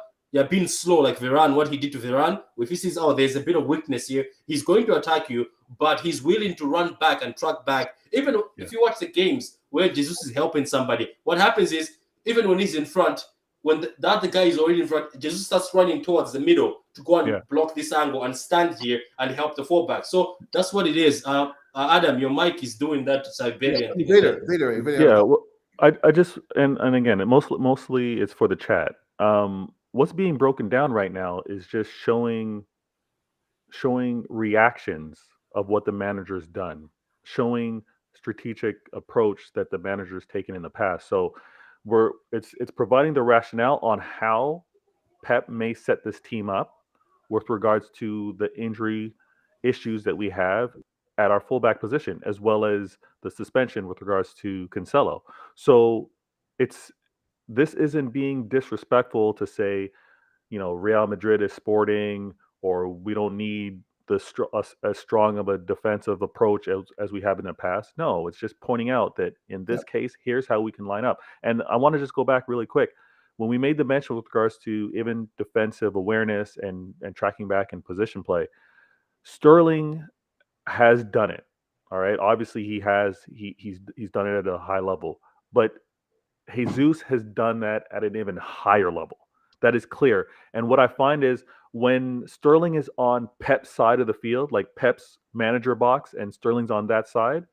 being slow, like Varane, what he did to Varane. If he sees, oh, there's a bit of weakness here, he's going to attack you, but he's willing to run back and track back. Even if you watch the games where Jesus is helping somebody, what happens is, even when he's in front, when the other guy is already in front, Jesus starts running towards the middle to go and block this angle and stand here and help the fullback. So that's what it is. Adam, your mic is doing that Siberian thing. Yeah, well, I just and again, mostly it's for the chat. What's being broken down right now is just showing reactions of what the manager's done, showing strategic approach that the manager's taken in the past. So it's providing the rationale on how Pep may set this team up with regards to the injury issues that we have at our fullback position, as well as the suspension with regards to Cancelo. So this isn't being disrespectful to say, Real Madrid is sporting, or we don't need as strong of a defensive approach as we have in the past. No, it's just pointing out that in this case, here's how we can line up. And I want to just go back really quick. When we made the mention with regards to even defensive awareness and tracking back and position play, Sterling has done it. All right. Obviously, he's done it at a high level, but Jesus has done that at an even higher level. That is clear. And what I find is when Sterling is on Pep's side of the field, like Pep's manager box, and Sterling's on that side,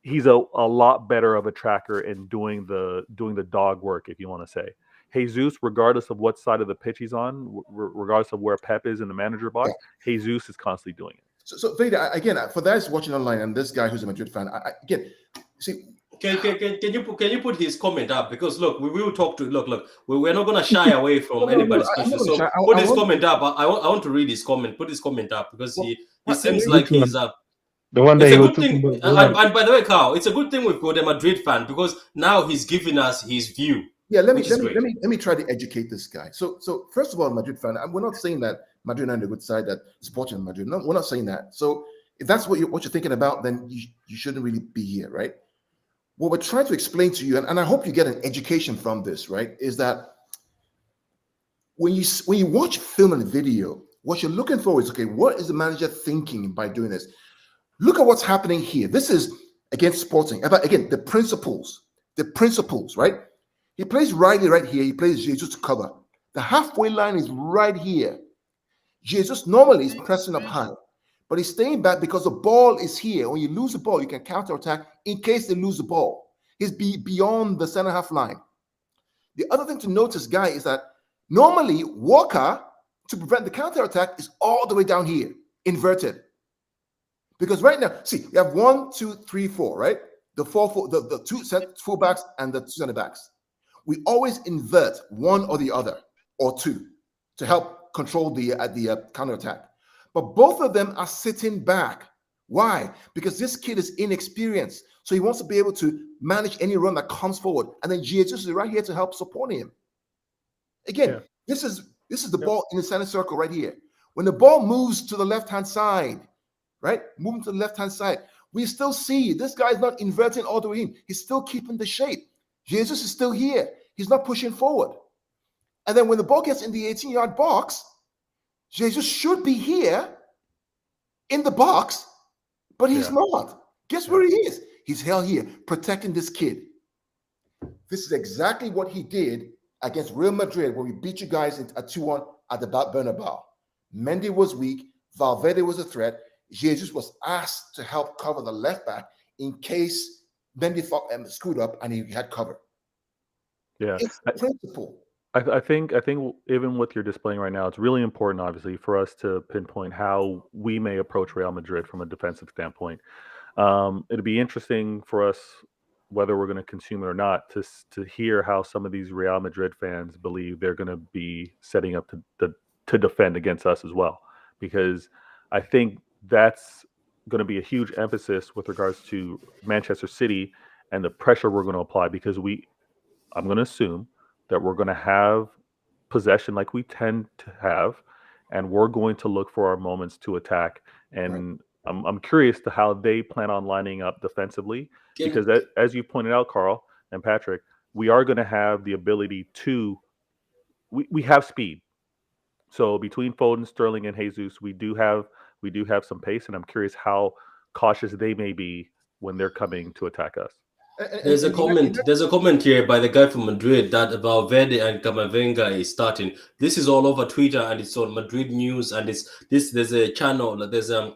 he's a lot better of a tracker in doing the dog work, if you want to say. Jesus, regardless of what side of the pitch he's on, regardless of where Pep is in the manager box, Jesus is constantly doing it. So Vader, again, for those watching online, and this guy who's a Madrid fan, see. Can you put his comment up? Because look, we will talk to we're not gonna shy away from anybody's questions. So put his comment up. I want to read his comment. Put his comment up because he seems like he's up. The one that it's he a was good thing. talking about. And by the way, Carl, it's a good thing we've got a Madrid fan because now he's giving us his view. Yeah, let me try to educate this guy. So first of all, Madrid fan, we're not saying that Madrid are on the good side, that Sporting Madrid. No, we're not saying that. So if that's what you're thinking about, then you shouldn't really be here, right? What we're trying to explain to you, and I hope you get an education from this, right, is that when you watch film and video, what you're looking for is, okay, what is the manager thinking by doing this? Look at what's happening here. This is against Sporting. But again, the principles, right? He plays Riley right here. He plays Jesus to cover. The halfway line is right here. Jesus normally is pressing up high, but he's staying back because the ball is here. When you lose the ball, you can counterattack in case they lose the ball. He's beyond the center half line. The other thing to notice, guy, is that normally Walker, to prevent the counterattack, is all the way down here, inverted. Because right now, see, you have 1, 2, 3, 4, right? The two fullbacks and the two center backs. We always invert one or the other, or two, to help control the counterattack. But both of them are sitting back. Why? Because this kid is inexperienced. So he wants to be able to manage any run that comes forward. And then Jesus is right here to help support him. Again, this is the ball in the center circle right here. When the ball moves to the left-hand side, right? Moving to the left-hand side, we still see this guy's not inverting all the way in. He's still keeping the shape. Jesus is still here. He's not pushing forward. And then when the ball gets in the 18-yard box, Jesus should be here in the box, but he's not. Guess where he is? He's held here, protecting this kid. This is exactly what he did against Real Madrid, where we beat you guys at 2-1 at the Bernabeu. Mendy was weak. Valverde was a threat. Jesus was asked to help cover the left back in case Mendy screwed up and he had cover. Yeah, it's the principle. I think even what you're displaying right now, it's really important, obviously, for us to pinpoint how we may approach Real Madrid from a defensive standpoint. It'll be interesting for us, whether we're going to consume it or not, to hear how some of these Real Madrid fans believe they're going to be setting up to defend against us as well, because I think that's going to be a huge emphasis with regards to Manchester City and the pressure we're going to apply, because I'm going to assume that we're going to have possession like we tend to have, and we're going to look for our moments to attack. And I'm curious to how they plan on lining up defensively, because as you pointed out, Carl and Patrick, we are going to have the ability to. We have speed. So between Foden, Sterling, and Jesus, we do have some pace, and I'm curious how cautious they may be when they're coming to attack us. There's a comment here by the guy from Madrid that Valverde and Camavinga is starting. This is all over Twitter and it's on Madrid News, and there's a channel, there's a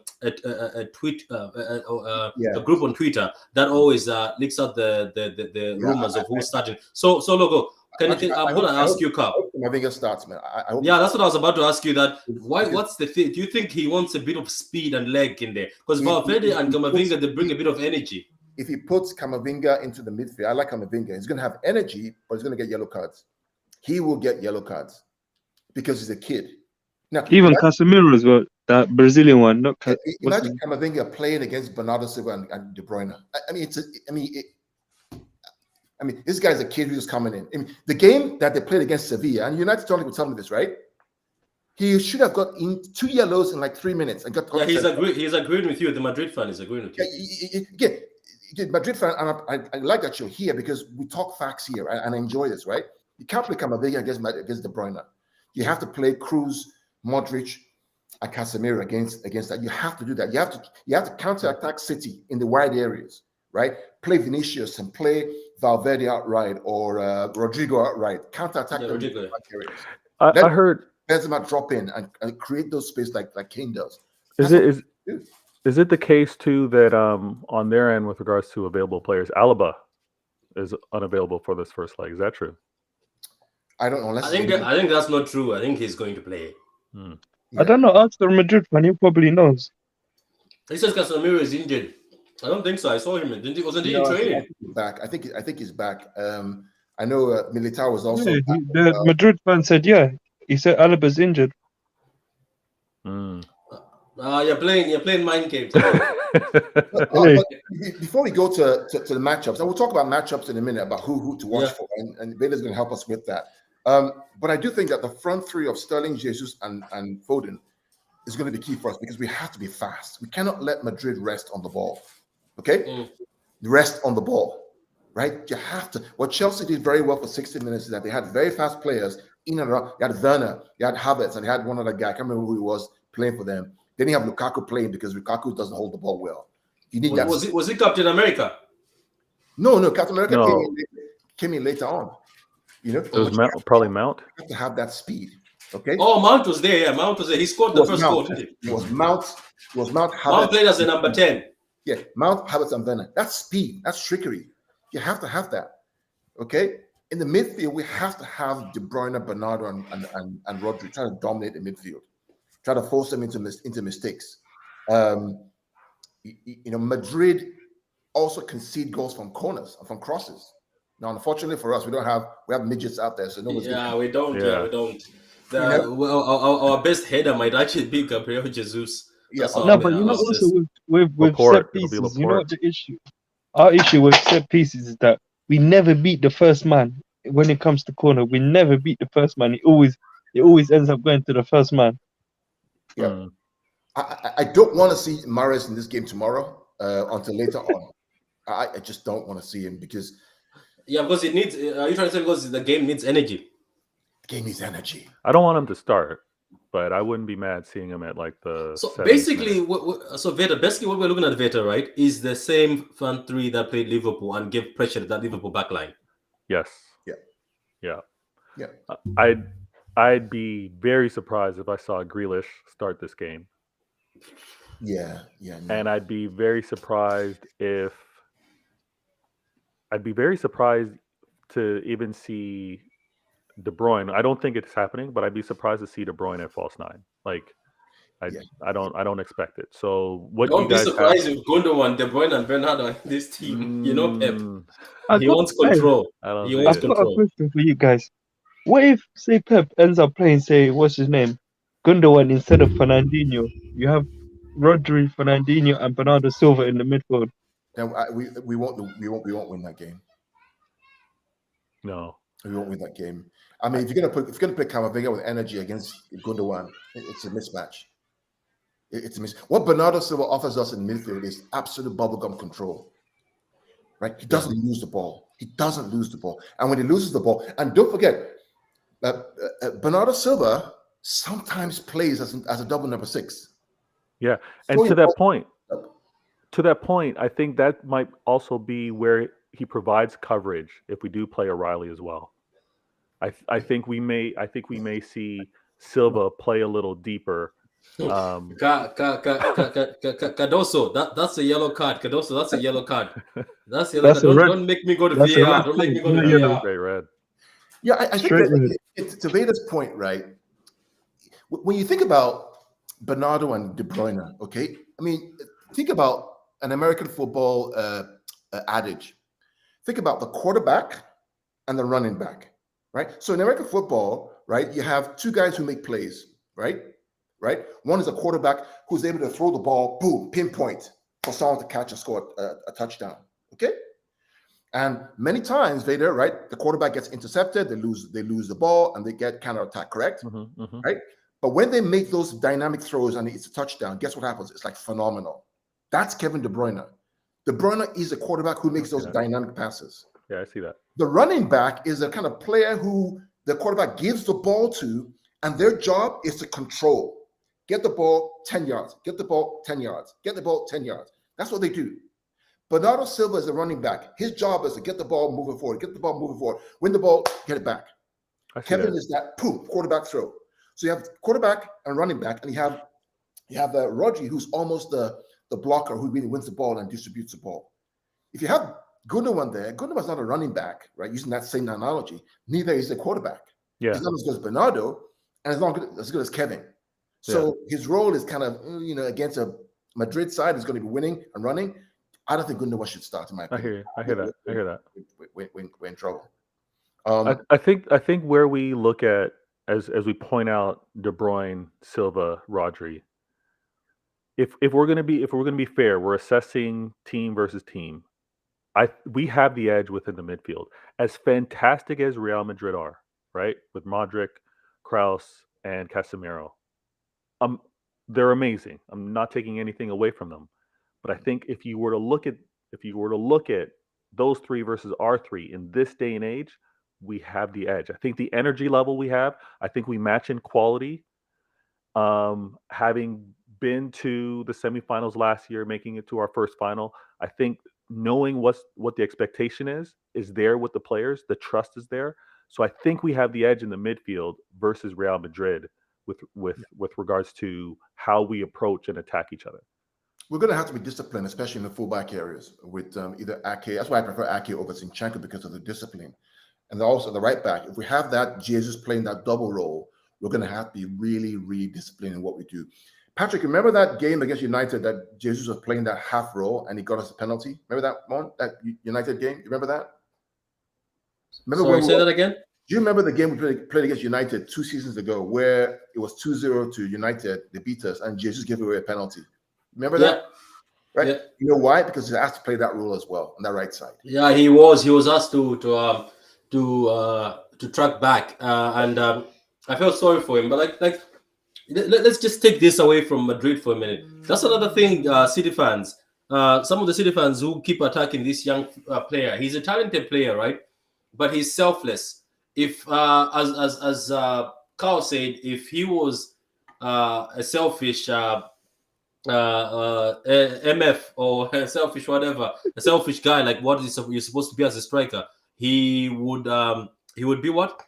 tweet, a group on Twitter that always leaks out the rumors of who's starting. So logo. I'm gonna ask you, Carl. Camavinga starts, man. That's what I was about to ask you. That what's the thing? Do you think he wants a bit of speed and leg in there? Because Valverde and Camavinga, they bring a bit of energy. If he puts Camavinga into the midfield, I like Camavinga. He's going to have energy, but he's going to get yellow cards. He will get yellow cards because he's a kid. Now, even Casemiro as well, that Brazilian one. Not imagine Camavinga playing against Bernardo Silva and De Bruyne. I mean, this guy's a kid who's coming in. I mean, the game that they played against Sevilla, and United Tonic will tell me this, right? He should have got in 2 yellows in like 3 minutes and got. Yeah, he's agreeing with you. The Madrid fan is agreeing with you. Yeah, Madrid fan, and I like that you're here because we talk facts here, and I enjoy this, right? You can't play Camavinga against De Bruyne. You have to play Kroos, Modric, and Casemiro against that. You have to do that. You have to counter-attack City in the wide areas, right? Play Vinicius and play Valverde outright or Rodrigo outright. Counter-attack them in the wide areas. I heard Benzema drop in and create those space like Kane does. Is it the case too that on their end with regards to available players, Alaba is unavailable for this first leg? Is that true? I don't know. I think that's not true. I think he's going to play. Yeah. I don't know. Ask the Madrid fan. He probably knows. He says Casemiro is injured. I don't think so. I saw him. Wasn't he in training? Back. I think he's back. I know Militao was also. Yeah, the Madrid fan said, yeah. He said Alaba's injured. You're playing mind games. Before we go to the matchups, and we'll talk about matchups in a minute about who to watch for, and Vader's going to help us with that. But I do think that the front three of Sterling, Jesus, and Foden is going to be key for us because we have to be fast. We cannot let Madrid rest on the ball. Okay, rest on the ball, right? You have to. What Chelsea did very well for 60 minutes is that they had very fast players in and around. You had Werner, you had Havertz, and they had one other guy. I can't remember who he was playing for them. Then you have Lukaku playing because Lukaku doesn't hold the ball well. You need that. Was it Captain America? No, Captain America came in later on. You know, it was probably Mount. You have to have that speed. Okay. Oh, Mount was there. Yeah, Mount was there. He scored the first goal, didn't he? It was Mount. Havertz. Mount played as the number 10. Yeah, Mount, Havertz, and Werner. That's speed. That's trickery. You have to have that. Okay. In the midfield, we have to have De Bruyne, Bernardo, and Rodri trying to dominate the midfield. Try to force them into mistakes. Madrid also concede goals from corners and from crosses. Now, unfortunately for us, we have midgets out there, so nobody's. We don't. Yeah, we don't. Our best header might actually be Gabriel Jesus. Yeah. No, but also with set pieces, you know what the issue? Our issue with set pieces is that we never beat the first man when it comes to corner. We never beat the first man. It always ends up going to the first man. Yeah, I don't want to see Mahrez in this game tomorrow until later on. I just don't want to see him because. Yeah, because it needs. Are you trying to say because the game needs energy? The game needs energy. I don't want him to start, but I wouldn't be mad seeing him at like the. So basically, basically what we're looking at, Veta, right, is the same front three that played Liverpool and gave pressure to that Liverpool backline. Yes. Yeah. I'd be very surprised if I saw Grealish start this game. Yeah. And I'd be very surprised to even see De Bruyne. I don't think it's happening, but I'd be surprised to see De Bruyne at false nine. Like, I don't expect it. So what? Don't be surprised if Gundogan, De Bruyne, and Bernardo in this team. You know, Pep. He wants control. I've got a question for you guys. What if, say, Pep ends up playing, say, what's his name, Gundogan instead of Fernandinho? You have Rodri, Fernandinho, and Bernardo Silva in the midfield. Then we won't win that game. No. We won't win that game. I mean, if you're gonna play Camavinga with energy against Gundogan, it's a mismatch. It's a mismatch. What Bernardo Silva offers us in midfield is absolute bubblegum control. Right? He doesn't lose the ball. He doesn't lose the ball. And when he loses the ball, and don't forget, Bernardo Silva sometimes plays as a double number 6. Yeah, and to that point, I think that might also be where he provides coverage if we do play O'Reilly as well. I think we may see Silva play a little deeper. Cardoso, that's a yellow card. Cardoso, that's a yellow card. That's a yellow That's card. a red. Don't make me go to That's a VAR. red Don't make me go card, to not yellow. VAR. Straight red. Yeah, I think Straight red. it's to Vader's point, right? When you think about Bernardo and De Bruyne, okay? I mean, think about an American football adage. Think about the quarterback and the running back, right? So in American football, right, you have two guys who make plays, right? One is a quarterback who's able to throw the ball, boom, pinpoint for someone to catch and score a touchdown, okay? And many times, Vader, right, the quarterback gets intercepted, they lose the ball, and they get counterattack, correct? Right? But when they make those dynamic throws and it's a touchdown, guess what happens? It's like phenomenal. That's Kevin De Bruyne. De Bruyne is a quarterback who makes those dynamic passes. Yeah, I see that. The running back is a kind of player who the quarterback gives the ball to, and their job is to control. Get the ball 10 yards, get the ball 10 yards, get the ball 10 yards. That's what they do. Bernardo Silva is a running back. His job is to get the ball moving forward, win the ball, get it back. Kevin is that, boom, quarterback throw. So you have quarterback and running back, and you have Rodri, who's almost the blocker who really wins the ball and distributes the ball. If you have Gundogan there, Gundogan's not a running back, right? Using that same analogy, neither is the quarterback. Yeah. He's not as good as Bernardo, and he's not as good as Kevin. So his role is kind of, against a Madrid side is going to be winning and running. I don't think Gundogan should start, in my opinion. I hear that. We're in trouble. I think where we look at as we point out De Bruyne, Silva, Rodri. If we're gonna be fair, we're assessing team versus team. We have the edge within the midfield. As fantastic as Real Madrid are, right, with Modric, Kroos, and Casemiro, they're amazing. I'm not taking anything away from them, but I think if you were to look at those three versus our three in this day and age, we have the edge. I think the energy level we have, I think we match in quality. Having been to the semifinals last year, making it to our first final, I think knowing what the expectation is there with the players, the trust is there. So I think we have the edge in the midfield versus Real Madrid with regards to how we approach and attack each other. We're going to have to be disciplined, especially in the fullback areas with either Ake. That's why I prefer Ake over Zinchenko, because of the discipline. And also the right back. If we have that Jesus playing that double role, we're going to have to be really, really disciplined in what we do. Patrick, remember that game against United that Jesus was playing that half role and he got us a penalty? Remember that one, that United game? You remember that? Say that again? Do you remember the game we played against United 2 seasons ago where it was 2-0 to United, they beat us, and Jesus gave away a penalty? Remember that? Right? Yeah. You know why? Because he asked to play that role as well on that right side. Yeah, he was asked to track back, and I felt sorry for him. But let's just take this away from Madrid for a minute. That's another thing, City fans. Some of the City fans who keep attacking this young player. He's a talented player, right? But he's selfless. If, as Carl said, if he was a selfish MF or a selfish whatever, a selfish guy like what you're supposed to be as a striker, he would be what?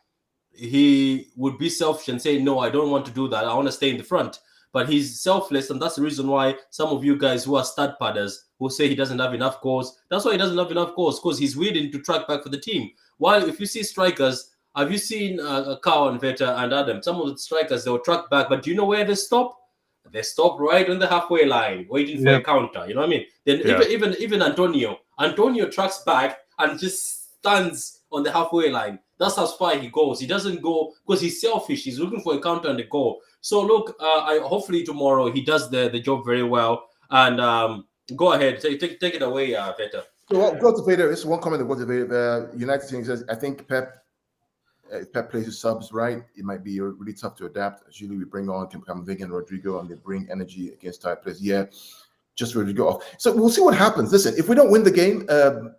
He would be selfish and say, no, I don't want to do that. I want to stay in the front. But he's selfless, and that's the reason why some of you guys who are stud padders who say he doesn't have enough goals, that's why he doesn't have enough goals, because he's willing to track back for the team. While if you see strikers, have you seen Kao and Veta and Adam? Some of the strikers, they'll track back, but do you know where they stop? They stop right on the halfway line, waiting for a counter. You know what I mean? Then even Antonio tracks back and just stands on the halfway line. That's how far he goes. He doesn't go because he's selfish. He's looking for a counter and a goal. So look, hopefully tomorrow he does the job very well. And go ahead, take it away, Veta. So I'll go to Vader. This is one comment that goes to Vader. United team says, I think Pep plays his subs right. It might be really tough to adapt. Usually we bring on Camavinga and Rodrigo, and they bring energy against tight players. Yeah, just Rodrigo off. So we'll see what happens. Listen, if we don't win the game,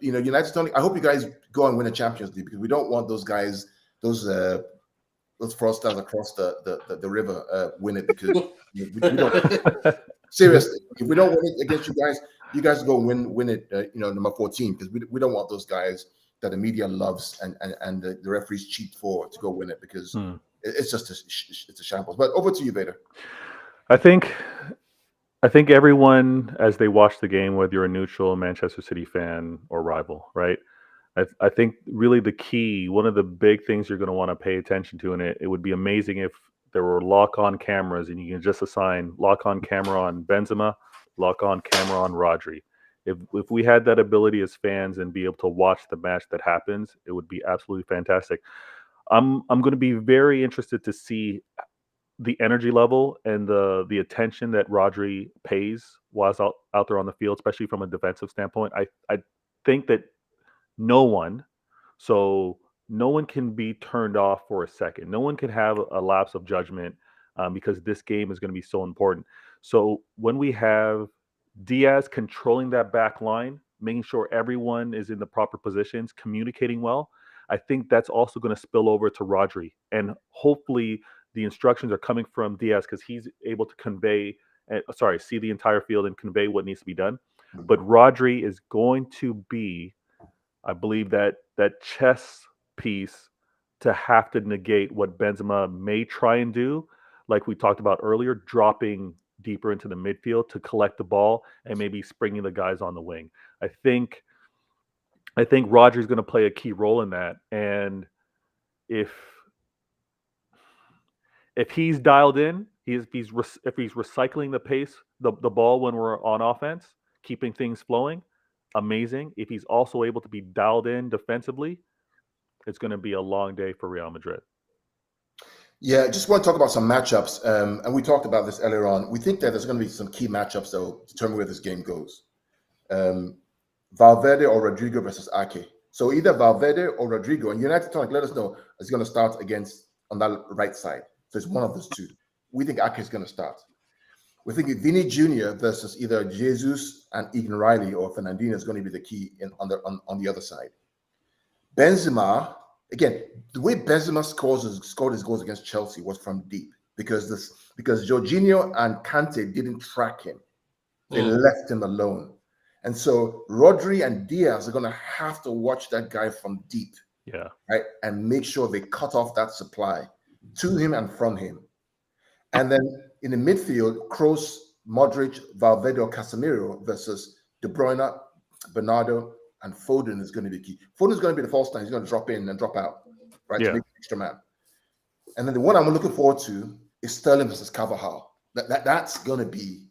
United Tony, I hope you guys go and win a Champions League, because we don't want those guys, those fraudsters across the river win it, because we don't. Seriously, if we don't win it against you guys go win it. Number 14, because we don't want those guys that the media loves and the referees cheat for to go win it, because it's just it's a shambles. But over to you, Vader. I think everyone, as they watch the game, whether you're a neutral Manchester City fan or rival, right? I think really the key, one of the big things you're going to want to pay attention to, and it would be amazing if there were lock-on cameras and you can just assign lock-on camera on Benzema, lock-on camera on Rodri. If we had that ability as fans and be able to watch the match that happens, it would be absolutely fantastic. I'm going to be very interested to see the energy level and the attention that Rodri pays while he's out there on the field, especially from a defensive standpoint. I think that no one can be turned off for a second. No one can have a lapse of judgment because this game is going to be so important. So when we have Diaz controlling that back line, making sure everyone is in the proper positions, communicating well, I think that's also going to spill over to Rodri. And hopefully the instructions are coming from Diaz, because he's able to see the entire field and convey what needs to be done. But Rodri is going to be, I believe, that chess piece to have to negate what Benzema may try and do, like we talked about earlier, dropping deeper into the midfield to collect the ball and maybe springing the guys on the wing. I think Rodri's going to play a key role in that. And if he's dialed in, if he's recycling the pace, the ball when we're on offense, keeping things flowing, amazing. If he's also able to be dialed in defensively, it's going to be a long day for Real Madrid. Yeah, just want to talk about some matchups. And we talked about this earlier on. We think that there's going to be some key matchups that will determine where this game goes. Valverde or Rodrigo versus Ake. So either Valverde or Rodrigo. And United Tonic, let us know, is going to start on that right side. So it's one of those two. We think Ake is going to start. We're thinking Vini Jr. versus either Jesus and Egan Riley, or Fernandinho is going to be the key on the other side. Benzema, again, the way Benzema scored his goals against Chelsea was from deep, because Jorginho and Kante didn't track him. They left him alone. And so Rodri and Diaz are going to have to watch that guy from deep. Yeah. Right? And make sure they cut off that supply to him and from him. And then in the midfield, Kroos, Modric, Valverde, or Casemiro versus De Bruyne, Bernardo, and Foden is going to be key. Foden is going to be the false nine. He's going to drop in and drop out, right? Yeah. To make an extra man. And then the one I'm looking forward to is Sterling versus Carvajal. That's going to be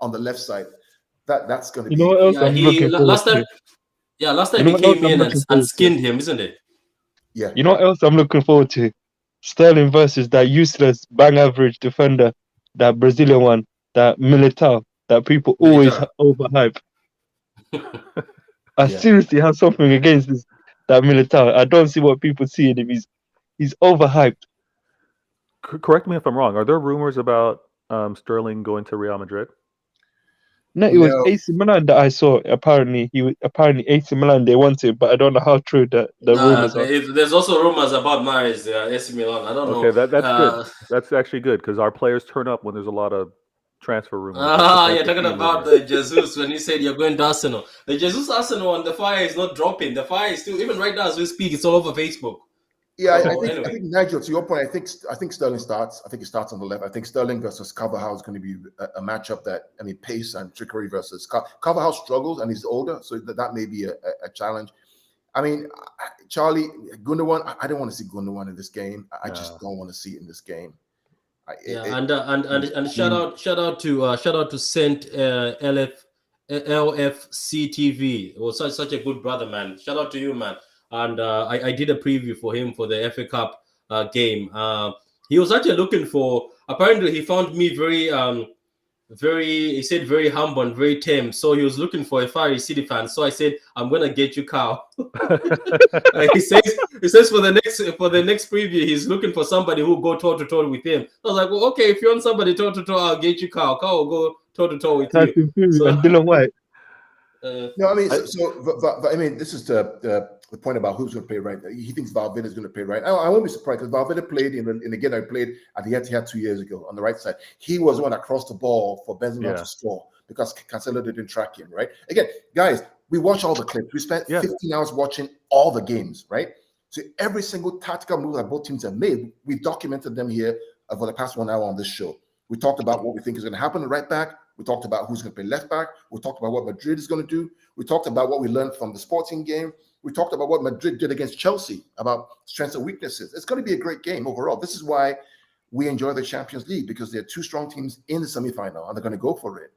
on the left side. That's going to be. You know what else I'm looking forward to? Last time he came in and skinned him, isn't it? Yeah. You know what else I'm looking forward to? Sterling versus that useless, bang average defender, that Brazilian one, that Militao, that people always overhype. I seriously have something against that Militao. I don't see what people see in him. He's overhyped. Correct me if I'm wrong. Are there rumors about Sterling going to Real Madrid? No, it was AC Milan that I saw. Apparently AC Milan, they want it, but I don't know how true the rumors are. There's also rumors about Mahrez, AC Milan. I don't know. Okay, that's good. That's actually good, because our players turn up when there's a lot of transfer rumors. You're talking about the Jesus when you said you're going to Arsenal. The Jesus Arsenal and the fire is not dropping. The fire is still, even right now as we speak, it's all over Facebook. Yeah, I think Nigel, to your point, I think Sterling starts. I think he starts on the left. I think Sterling versus Carvajal is going to be a matchup pace and trickery versus Carvajal struggles, and he's older, so that may be a challenge. I mean, Charlie, Gundogan, I don't want to see Gundogan in this game. I just don't want to see it in this game. And shout out to Saint LFC TV. It was such a good brother, man. Shout out to you, man. And I did a preview for him for the FA Cup game. He was actually looking for. Apparently, he found me very he said very humble and very tame. So he was looking for a fiery City fan. So I said, I'm gonna get you, Carl. he says for the next preview, he's looking for somebody who will go toe to toe with him. I was like, well, okay, if you want somebody toe to toe, I'll get you, Carl. Carl will go toe to toe with you. Tyson Fury So, and Dylan White. No, I mean, I mean, this is the point about who's going to play right. He thinks Valverde is going to play right. I won't be surprised because Valverde played in the game I played at the Etihad 2 years ago on the right side. He was the one that crossed the ball for Benzema to score because Cancelo didn't track him, right? Again, guys, we watch all the clips. We spent 15 hours watching all the games, right? So every single tactical move that both teams have made, we've documented them here for the past 1 hour on this show. We talked about what we think is going to happen at right back. We talked about who's going to play left back. We talked about what Madrid is going to do. We talked about what we learned from the Sporting game. We talked about what Madrid did against Chelsea, about strengths and weaknesses. It's going to be a great game overall. This is why we enjoy the Champions League, because there are two strong teams in the semifinal, and they're going to go for it.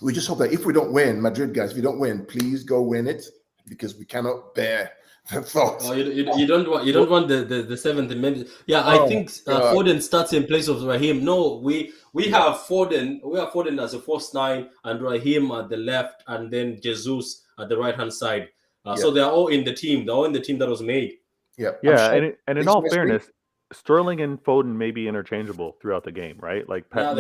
We just hope that if we don't win, Madrid guys, if you don't win, please go win it, because we cannot bear the thoughts. Oh, you don't want the 70 minutes. Yeah, I think Foden starts in place of Raheem. No, we have Foden. We have Foden as a false nine and Raheem at the left, and then Jesus at the right hand side. So they're all in the team. They're all in the team that was made. Yeah, sure. and in all fairness, Sterling and Foden may be interchangeable throughout the game, right? Like Pep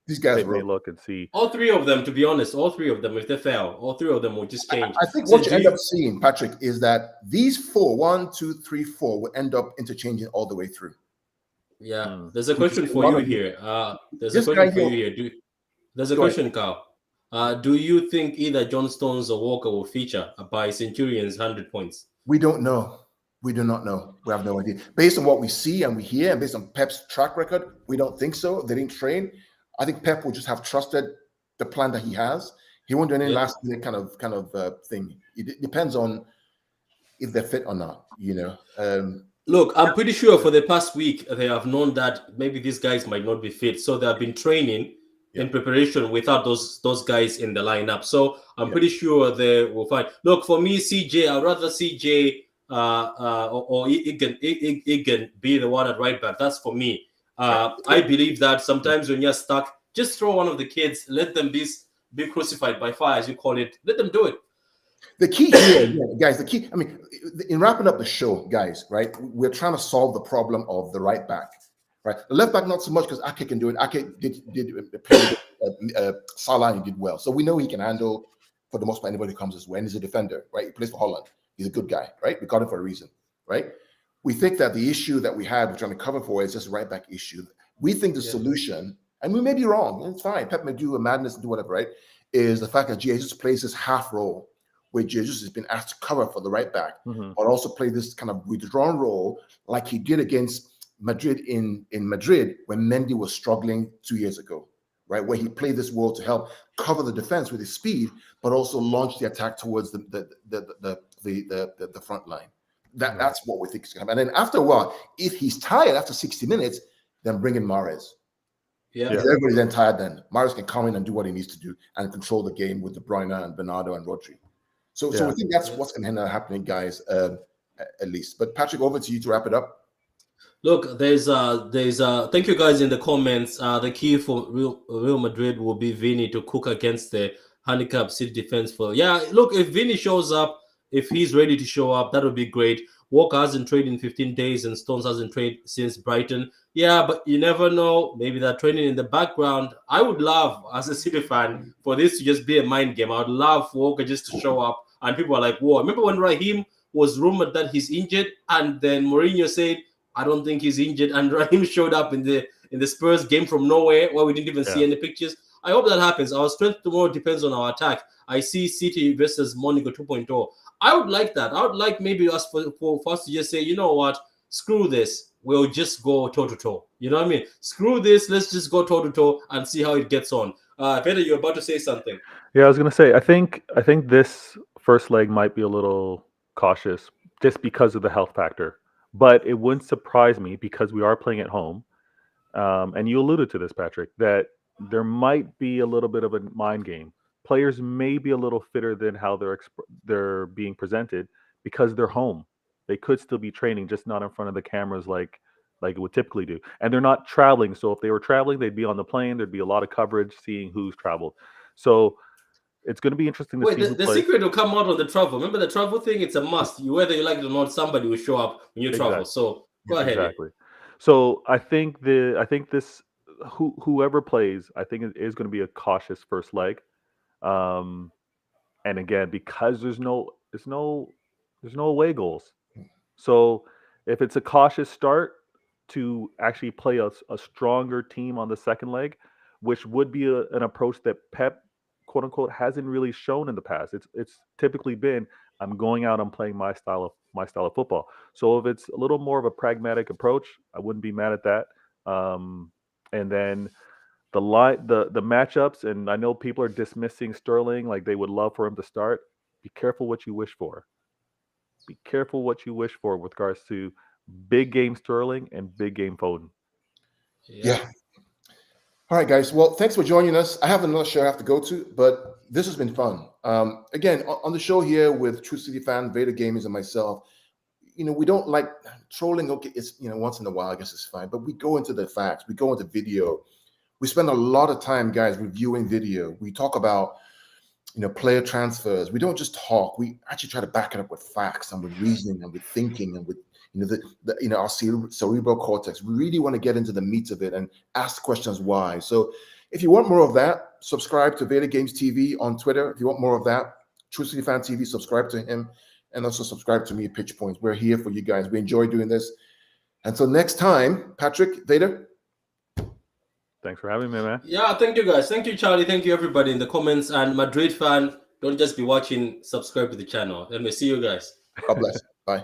these guys may look and see. All three of them, to be honest, if they fail, all three of them will just change. I think what you end up seeing, Patrick, is that these four, 1, 2, 3, 4, will end up interchanging all the way through. Yeah, there's a question for you here. There's a question for you here. There's a question, Carl. Do you think either John Stones or Walker will feature by Centurion's 100 points? We don't know. We do not know. We have no idea. Based on what we see and we hear, and based on Pep's track record, we don't think so. They didn't train. I think Pep will just have trusted the plan that he has. He won't do any last minute kind of thing. It depends on if they're fit or not, you know. Look, I'm pretty sure for the past week they have known that maybe these guys might not be fit, so they have been training in preparation without those guys in the lineup. So I'm pretty sure they will find. Look, for me, CJ, I'd rather CJ or Egan be the one at right back. That's for me. I believe that sometimes when you're stuck, just throw one of the kids, let them be crucified by fire, as you call it. Let them do it. The key here, guys, I mean, in wrapping up the show, guys, right, we're trying to solve the problem of the right back, right? The left back, not so much, because Ake can do it. Ake did play Salah, and he did well. So we know he can handle, for the most part, anybody who comes his way. And he's a defender, right? He plays for Holland. He's a good guy, right? We got him for a reason, right? We think that the issue that we have, we're trying to cover for, is just a right back issue. We think the solution, and we may be wrong, it's fine. Pep may do a madness and do whatever, right? Is the fact that Jesus plays this half role, where Jesus has been asked to cover for the right back, but also play this kind of withdrawn role like he did against Madrid in Madrid when Mendy was struggling 2 years ago, right? Where he played this role to help cover the defense with his speed, but also launch the attack towards the front line. That's what we think is going to happen. And then after a while, if he's tired after 60 minutes, then bring in Mahrez. If everybody's then tired, then Mahrez can come in and do what he needs to do and control the game with De Bruyne and Bernardo and Rodri. So we think that's what's going to end up happening, guys, at least. But Patrick, over to you to wrap it up. Look, there's thank you guys in the comments. The key for Real Madrid will be Vini to cook against the handicap City defense. Look, if Vini shows up, if he's ready to show up, that would be great. Walker hasn't trained in 15 days and Stones hasn't trained since Brighton. Yeah, but you never know. Maybe they're training in the background. I would love, as a City fan, for this to just be a mind game. I would love Walker just to show up and people are like, whoa. Remember when Raheem was rumored that he's injured and then Mourinho said, I don't think he's injured, and Raheem showed up in the Spurs game from nowhere where we didn't even see any pictures. I hope that happens. Our strength tomorrow depends on our attack. I see City versus Monaco 2.0. I would like that. I would like maybe us for us to just say, you know what, screw this. We'll just go toe-to-toe. You know what I mean? Screw this. Let's just go toe-to-toe and see how it gets on. Peter, you're about to say something. Yeah, I was going to say, I think this first leg might be a little cautious just because of the health factor. But it wouldn't surprise me, because we are playing at home. And you alluded to this, Patrick, that there might be a little bit of a mind game. Players may be a little fitter than how they're being presented because they're home. They could still be training, just not in front of the cameras like like it would typically do. And they're not traveling. So if they were traveling, they'd be on the plane. There'd be a lot of coverage seeing who's traveled. So it's going to be interesting to Wait, see who the plays. secret will come out on the travel. Remember the travel thing? It's a must. Whether you like it or not, somebody will show up when you travel. Exactly. So go ahead. Exactly. So I think this whoever plays, I think it is going to be a cautious first leg. And again, because there's no away goals. So if it's a cautious start to actually play a stronger team on the second leg, which would be an approach that Pep, quote unquote, hasn't really shown in the past. It's typically been, I'm going out, I'm playing my style of football. So if it's a little more of a pragmatic approach, I wouldn't be mad at that. And then the matchups, and I know people are dismissing Sterling, like they would love for him to start. Be careful what you wish for. Be careful what you wish for with regards to big game Sterling and big game Foden. Yeah. All right, guys. Well, thanks for joining us. I have another show I have to go to, but this has been fun. Again, on the show here with True City Fan, Vader Gamers, and myself, we don't like trolling. Okay, it's once in a while, I guess it's fine. But we go into the facts. We go into video. We spend a lot of time, guys, reviewing video. We talk about player transfers. We don't just talk. We actually try to back it up with facts and with reasoning and with thinking and with our cerebral cortex. We really want to get into the meat of it and ask questions why. So if you want more of that, subscribe to Vader Games TV on Twitter. If you want more of that, True City Fan TV, subscribe to him, and also subscribe to me at Pitch Points. We're here for you guys. We enjoy doing this. Until next time, Patrick, Vader. Thanks for having me, man. Yeah, thank you guys. Thank you, Charlie. Thank you, everybody in the comments. And Madrid fan, don't just be watching, subscribe to the channel. Let me see you guys. God bless. Bye.